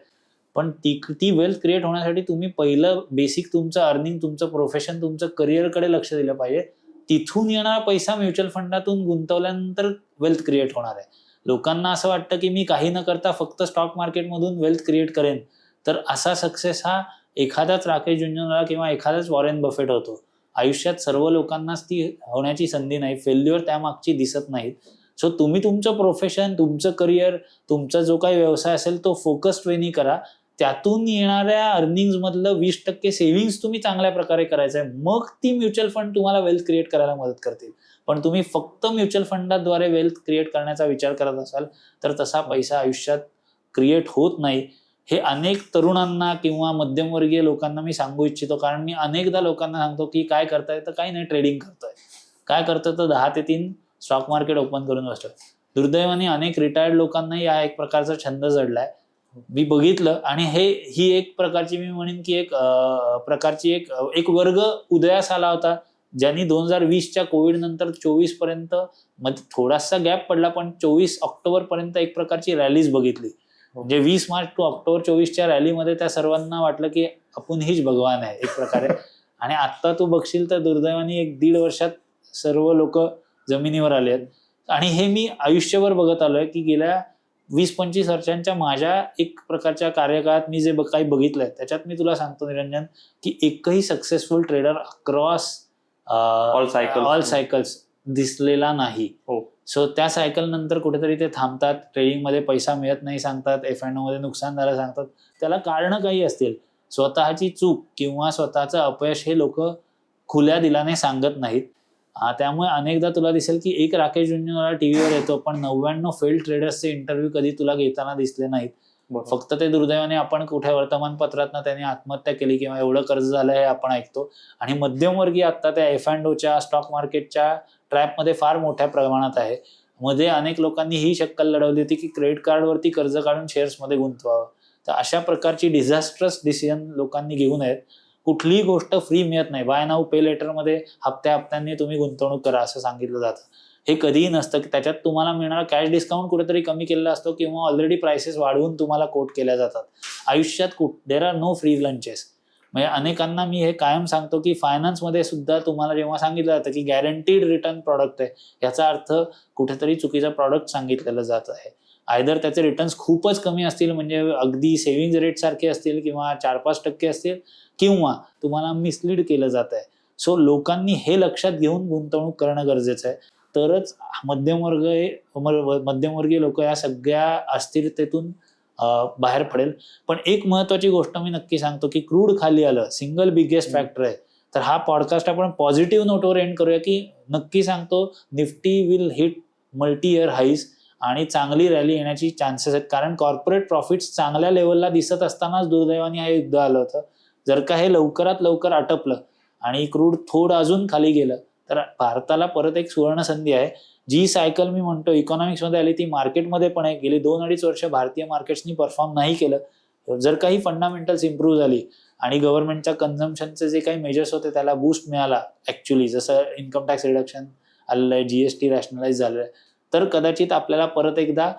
[SPEAKER 1] पण ती वेल्थ क्रिएट होण्यासाठी तुम्ही पहिलं बेसिक तुमचं अर्निंग, तुमचं प्रोफेशन, तुमचं करिअरकडे लक्ष दिलं पाहिजे. तिथून येणारा पैसा म्युच्युअल फंडातून गुंतवल्यानंतर वेल्थ क्रिएट होणार आहे. लोकांना असं वाटतं की मी काही न करता फक्त स्टॉक मार्केटमधून वेल्थ क्रिएट करेन, तर असा सक्सेस हा एखादाच राकेश झुंझुनवाला किंवा एखादाच वॉरेन बफेट होतो. आयुष्यात सर्व लोकांनाच ती होण्याची संधी नाही. फेल्युअर त्यामागची दिसत नाहीत. सो तुम्ही तुमचं प्रोफेशन, तुमचं करिअर, तुमचा जो काही व्यवसाय असेल तो फोकस्ड वेनी करा. त्यातून येणाऱ्या अर्निंग्ज मधलं 20% सेव्हिंग्ज तुम्ही चांगल्या प्रकारे करायचं आहे. मग ती म्युच्युअल फंड तुम्हाला वेल्थ क्रिएट करायला मदत करतील. पण तुम्ही फक्त म्युच्युअल फंडाद्वारे वेल्थ क्रिएट करण्याचा विचार करत असाल तर तसा पैसा आयुष्यात क्रिएट होत नाही. हे अनेक तरुणांना किंवा मध्यमवर्गीय लोकांना मी सांगू इच्छितो. कारण मी अनेकदा लोकांना सांगतो की काय करताय, तर काही नाही, ट्रेडिंग करतोय. काय करतोय, तर 10 ते 3 स्टॉक मार्केट ओपन करून बसतोय. दुर्दैवाने अनेक रिटायर्ड लोकांनाही या एक प्रकारचा छंद जडलाय. मी बघितलं आणि ही एक प्रकारची मी म्हणेन की एक वर्ग उदयास आला होता ज्यांनी 2020च्या कोविड नंतर 24 पर्यंत मध्ये थोडासा गॅप पडला, पण 24 ऑक्टोबर पर्यंत एक प्रकारची रॅलीज बघितली. म्हणजे 20 मार्च टू ऑक्टोबर 24च्या रॅलीमध्ये त्या सर्वांना वाटलं की आपण हीच भगवान आहे एक प्रकारे. आणि आता तू बघशील तर दुर्दैवाने 1-1.5 वर्षात सर्व लोक जमिनीवर आले आहेत. आणि हे मी आयुष्यभर बघत आलोय की गेल्या 20-25 वर्षांच्या माझ्या एक प्रकारच्या कार्यकाळात मी जे काही बघितलंय त्याच्यात मी तुला सांगतो निरंजन की एकही successful trader across all cycles दिसलेला नाही. सो त्या सायकल नंतर कुठेतरी ते थांबतात. ट्रेडिंग मध्ये पैसा मिळत नाही सांगतात, F&O मध्ये नुकसान झालं सांगतात. त्याला कारण काही असतील. स्वतःची चूक किंवा स्वतःचं अपयश हे लोक खुल्या दिलाने सांगत नाहीत. त्यामुळे अनेकदा तुला दिसेल की एक राकेश झुंझुनवाला टीव्हीवर येतो, पण 99 फेल्ड ट्रेडर्सचे इंटरव्ह्यू कधी तुला घेताना दिसले नाहीत. फक्त ते दुर्दैवाने आपण कुठे वर्तमानपत्रात त्यांनी आत्महत्या केली किंवा एवढं कर्ज झालं हे आपण ऐकतो. आणि मध्यमवर्गीय आता त्या F&Oच्या स्टॉक मार्केटच्या ट्रॅपमध्ये फार मोठ्या प्रमाणात आहे. मध्ये अनेक लोकांनी ही शक्कल लढवली होती की क्रेडिट कार्डवरती कर्ज काढून शेअर्समध्ये गुंतवावं. तर अशा प्रकारची डिझास्ट्रस डिसिजन लोकांनी घेऊ नयेत. कुठलीही गोष्ट फ्री मिळत नाही. बाय नाऊ पे लेटर मध्ये हप्त्याहप्त्यांनी तुम्ही गुंतवणूक करा असं सांगितलं जातं. हे कधीही नसतं. त्याच्यात तुम्हाला मिळणारा कॅश डिस्काउंट कुठेतरी कमी केलेला असतो किंवा ऑलरेडी प्राइसेस वाढवून तुम्हाला कोट केल्या जातात. आयुष्यात there are no free lunches. म्हणजे अनेकांना मी हे कायम सांगतो की फायनान्समध्ये सुद्धा तुम्हाला जेव्हा सांगितलं जातं की गॅरंटीड रिटर्न प्रॉडक्ट आहे, याचा अर्थ कुठेतरी चुकीचा प्रॉडक्ट सांगितलेलं जात आहे. आयदर त्याचे रिटर्न्स खूपच कमी असतील, म्हणजे अगदी सेव्हिंग रेट सारखे असतील किंवा 4-5% असतील, किंवा तुम्हाला मिसलीड केलं जात आहे. सो लोकांनी हे लक्षात घेऊन गुंतवणूक करणं गरजेचं आहे. तरच मध्यमवर्गीय लोक या सगळ्या अस्थिरतेतून बाहेर पडेल. पण एक महत्वाची गोष्ट मी नक्की सांगतो की क्रूड खाली आलं, सिंगल बिगेस्ट फॅक्टर आहे. तर हा पॉडकास्ट आपण पॉझिटिव्ह नोटवर एंड करूया की नक्की सांगतो Nifty will hit multi year highs आणि चांगली रॅली येण्याची चान्सेस आहेत. कारण कॉर्पोरेट प्रॉफिट्स चांगल्या लेवलला दिसत असतानाच दुर्दैवाने हे युद्ध आलं होतं. जर का हे लवकरात लवकर आटपलं आणि क्रूड थोडं अजून खाली गेलं तर भारताला परत एक सुवर्ण संधी आहे. जी सायकल मी म्हणतो इकॉनॉमिक्स मध्ये आली ती मार्केटमध्ये पण आहे. गेली 2-2.5 वर्ष भारतीय मार्केट्सनी परफॉर्म नाही केलं. जर काही फंडामेंटल्स इम्प्रूव्ह झाली आणि गव्हर्नमेंटच्या कन्झम्पशनचे जे काही मेजर्स होते त्याला बूस्ट मिळाला ऍक्च्युली, जसं इन्कम टॅक्स रिडक्शन आलेलं आहे, जीएसटी रॅशनलाइज झालेलं आहे, तर कदाचित आपल्याला परत एकदा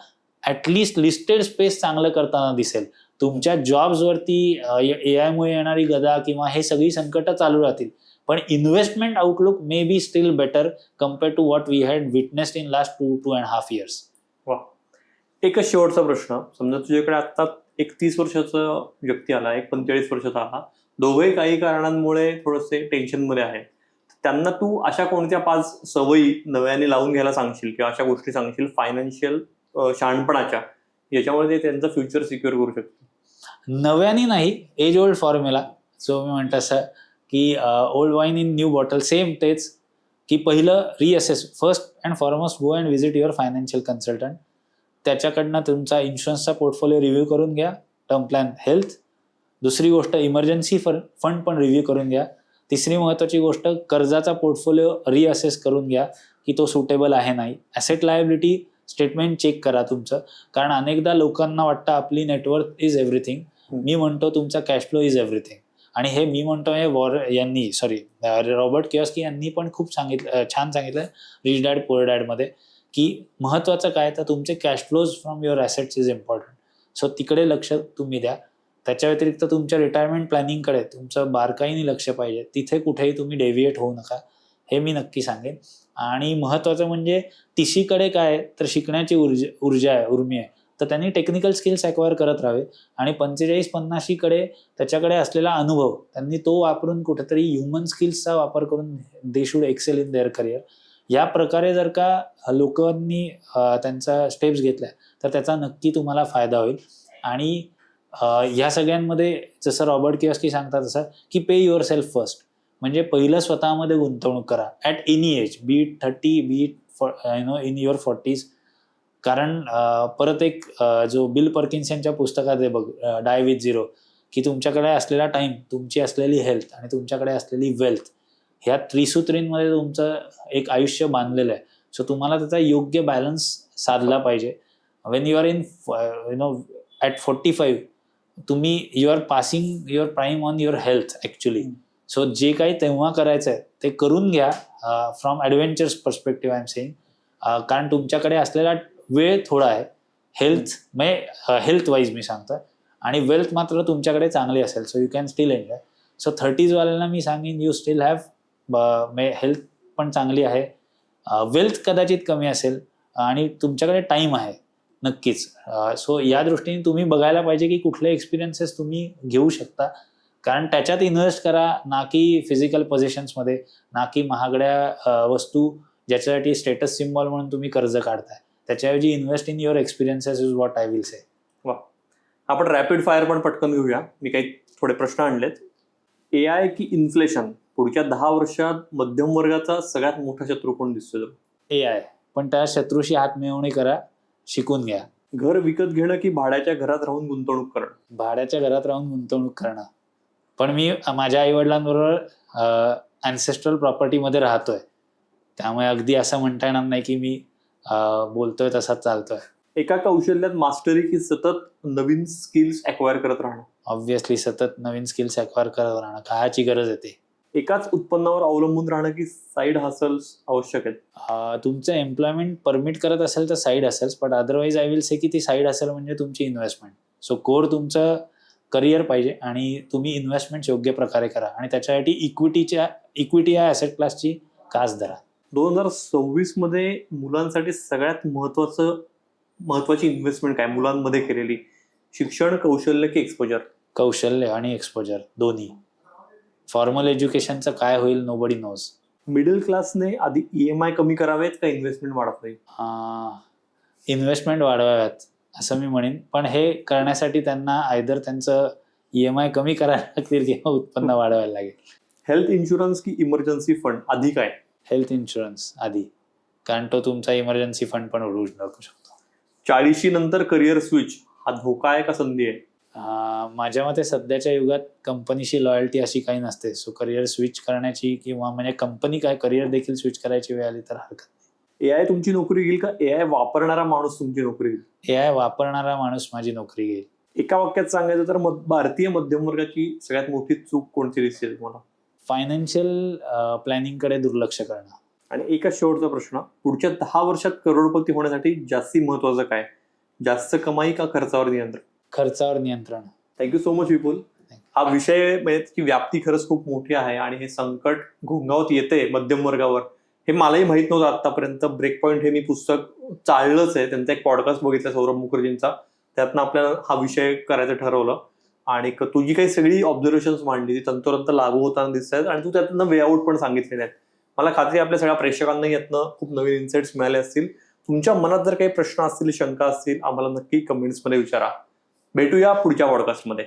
[SPEAKER 1] ऍटलिस्ट लिस्टेड स्पेस चांगलं करताना दिसेल. तुमच्या जॉब्सवरती AI मुळे येणारी गदा किंवा हे सगळी संकट चालू राहतील, पण investment outlook may be still better compared to what we had witnessed in last 2.5 years.
[SPEAKER 2] वा, एकच शेवटचा प्रश्न. समजा तुझ्याकडे आता एक 30 वर्षाचा व्यक्ती आला, एक 45 वर्षाचा आला, दोघेही काही कारणांमुळे थोडेसे टेन्शन मध्ये आहेत. त्यांना तू अशा कोणत्या 5 सवयी नव्याने लावून घ्यायला सांगशील किंवा अशा गोष्टी सांगशील फायनान्शियल शहाणपणाच्या, याच्यामुळे ते त्यांचं फ्युचर सिक्युअर करू शकतील?
[SPEAKER 1] नव्याने नाही, एज ओल्ड फॉर्म्युला. सो मी म्हणतो असं की old wine in new bottle, same तेच की पहिलं reassess. First and foremost go and visit your financial consultant. त्याच्याकडनं तुमचा इन्शुरन्सचा पोर्टफोलिओ रिव्ह्यू करून घ्या, टर्म प्लॅन, हेल्थ. दुसरी गोष्ट इमर्जन्सी फंड पण रिव्ह्यू करून घ्या. तिसरी महत्वाची गोष्ट, कर्जाचा पोर्टफोलिओ रिअसेस करून घ्या की तो सुटेबल आहे नाही. ॲसेट लायबिलिटी स्टेटमेंट चेक करा तुमचं, कारण अनेकदा लोकांना वाटतं आपली नेटवर्थ इज एव्हरीथिंग. मी म्हणतो तुमचा कॅश फ्लो इज एव्हरीथिंग. आणि हे मी म्हणतो हे रॉबर्ट कियोस्की यांनी पण खूप छान सांगितलं रिच डॅड पुअर डॅडमध्ये, की महत्वाचं काय तर तुमचे cash flows from your assets is important. So तिकडे लक्ष तुम्ही द्या. त्याच्या व्यतिरिक्त तुमच्या रिटायरमेंट प्लॅनिंगकडे तुमचं बारकाईने लक्ष पाहिजे. तिथे कुठेही तुम्ही डेव्हिएट होऊ नका, हे मी नक्की सांगेन. आणि महत्वाचं म्हणजे टीसीकडे काय तर शिकण्याची उर्मी आहे, तर त्यांनी टेक्निकल स्किल्स ॲक्वायर करत राहावे. आणि 45-50कडे त्याच्याकडे असलेला अनुभव त्यांनी तो वापरून कुठेतरी ह्युमन स्किल्सचा वापर करून they should excel in their career. या प्रकारे जर का लोकांनी त्यांचा स्टेप्स घेतल्या तर त्याचा नक्की तुम्हाला फायदा होईल. आणि ह्या सगळ्यांमध्ये जसं रॉबर्ट कियोस्की सांगतात तसं की पे युअर सेल्फ फर्स्ट, म्हणजे पहिलं स्वतःमध्ये गुंतवणूक करा at any age, be it 30, be it in your 40s. कारण परत एक जो बिल पर्किन्स यांच्या पुस्तकात आहे बघ, डाय विथ झिरो, की तुमच्याकडे असलेला टाइम, तुमची असलेली हेल्थ आणि तुमच्याकडे असलेली वेल्थ, ह्या त्रिसूत्रींमध्ये तुमचं एक आयुष्य बांधलेलं आहे. सो तुम्हाला त्याचा योग्य बॅलन्स साधला पाहिजे. When you are in at 45 तुम्ही you are passing your prime on your health actually. So जे काही तेव्हा करायचं आहे ते करून घ्या from adventures perspective I am saying. कारण तुमच्याकडे असलेला वेळ थोडा आहे. हेल्थ वाईज मी सांगतोय, आणि वेल्थ मात्र तुमच्याकडे चांगली असेल, so you can still enjoy. So 30s वाल्यांना मी सांगेन यू स्टील हॅव हेल्थ पण चांगली आहे, वेल्थ कदाचित कमी असेल आणि तुमच्याकडे टाईम आहे नक्कीच. सो या दृष्टीने तुम्ही बघायला पाहिजे की कुठले एक्सपिरियन्सेस तुम्ही घेऊ शकता, कारण त्याच्यात इन्व्हेस्ट करा, ना की फिजिकल पोझिशन्समध्ये, ना की महागड्या वस्तू ज्याच्यासाठी स्टेटस सिम्बॉल म्हणून तुम्ही कर्ज काढताय. त्याच्याऐवजी invest in your experiences is what I will say.
[SPEAKER 2] वा, आपण रॅपिड फायर पण पटकन घेऊया. मी काही थोडे प्रश्न आणलेत. AI की इन्फ्लेशन, पुढच्या 10 वर्षात मध्यम वर्गाचा सगळ्यात मोठा शत्रू कोण दिसतो?
[SPEAKER 1] AI. पण त्या शत्रूशी हात मिळवणी करा, शिकून घ्या.
[SPEAKER 2] घर विकत घेणं की भाड्याच्या घरात राहून गुंतवणूक करणं?
[SPEAKER 1] भाड्याच्या घरात राहून गुंतवणूक करणं. पण मी माझ्या आईवडिलांबरोबर अँसेस्ट्रल प्रॉपर्टीमध्ये राहतोय, त्यामुळे अगदी असं म्हणता येणार नाही की मी बोलतोय तसाच चालतोय.
[SPEAKER 2] एका कौशल्यात मास्टरी की सतत नवीन स्किल्स अक्वायर करत राहणं?
[SPEAKER 1] ऑब्व्हियसली सतत नवीन स्किल्स अक्वायर करत राहणं, काळाची गरज येते.
[SPEAKER 2] एकाच उत्पन्नावर अवलंबून राहणं की साईड हसल्स आवश्यक आहेत?
[SPEAKER 1] तुमचं एम्प्लॉयमेंट परमिट करत असेल तर side hustles, but otherwise I will say की ती साईड हसल म्हणजे तुमची इन्व्हेस्टमेंट. सो कोर तुमचं करिअर पाहिजे आणि तुम्ही इन्व्हेस्टमेंट योग्य प्रकारे करा, आणि त्याच्यासाठी इक्विटी या ॲसेट क्लासची कास धरा.
[SPEAKER 2] 2026 मध्ये मुलांसाठी सगळ्यात महत्वाची इन्व्हेस्टमेंट काय मुलांमध्ये केलेली? शिक्षण, कौशल्य की एक्सपोजर?
[SPEAKER 1] कौशल्य आणि एक्सपोजर दोन्ही. फॉर्मल एज्युकेशनचं काय होईल नोबडी नोज.
[SPEAKER 2] मिडल क्लासने आधी EMI कमी करावेत का इन्व्हेस्टमेंट वाढवावी?
[SPEAKER 1] इन्व्हेस्टमेंट वाढवाव्यात असं मी म्हणेन, पण हे करण्यासाठी त्यांना आयदर त्यांचं EMI कमी करायला लागतील किंवा उत्पन्न वाढवायला लागेल.
[SPEAKER 2] हेल्थ इन्शुरन्स की इमर्जन्सी फंड? आधी काय?
[SPEAKER 1] हेल्थ इन्शुरन्स आधी, कारण तो तुमचा इमर्जन्सी फंड पण उडवू शकतो.
[SPEAKER 2] 40 नंतर करिअर स्विच हा धोका आहे का संधी आहे?
[SPEAKER 1] माझ्या मते सध्याच्या युगात कंपनीशी लॉयल्टी अशी काही नसते. सो करिअर स्विच करण्याची किंवा म्हणजे कंपनी काय करिअर देखील स्विच करायची वेळ आली तर हरकत नाही.
[SPEAKER 2] AI तुमची नोकरी घेईल का AI वापरणारा माणूस तुमची नोकरी घेईल?
[SPEAKER 1] AI वापरणारा माणूस माझी नोकरी घेईल.
[SPEAKER 2] एका वाक्यात सांगायचं तर भारतीय मध्यम वर्गाची सगळ्यात मोठी चूक कोणती दिसते तुम्हाला?
[SPEAKER 1] फायनान्शियल प्लॅनिंगकडे दुर्लक्ष करणं.
[SPEAKER 2] आणि एका शेवटचा प्रश्न, पुढच्या 10 वर्षात करोडपती होण्यासाठी जास्ती महत्वाचं काय? जास्त कमाई का खर्चावर नियंत्रण?
[SPEAKER 1] खर्चावर नियंत्रण.
[SPEAKER 2] थँक्यू सो मच विपुल. हा विषय म्हणजे की व्याप्ती खरंच खूप मोठी आहे आणि हे संकट घोंगावत येते मध्यम वर्गावर हे मलाही माहित नव्हतं आतापर्यंत. ब्रेक पॉइंट हे मी पुस्तक चाललंच आहे, त्यांचा एक पॉडकास्ट बघितला सौरभ मुखर्जींचा, त्यातनं आपल्याला हा विषय करायचं ठरवलं. आणि तुझी काही सगळी ऑब्झर्वेशन्स मांडली ती तंतोतंत लागू होताना दिसत आहेत आणि तू त्यातनं वे आउट पण सांगितलेले आहेत. मला खात्री आपल्या सगळ्या प्रेक्षकांना यातनं खूप नवीन इन्साइट्स मिळाले असतील. तुमच्या मनात जर काही प्रश्न असतील, शंका असतील, आम्हाला नक्की कमेंट्समध्ये विचारा. भेटूया पुढच्या पॉडकास्टमध्ये.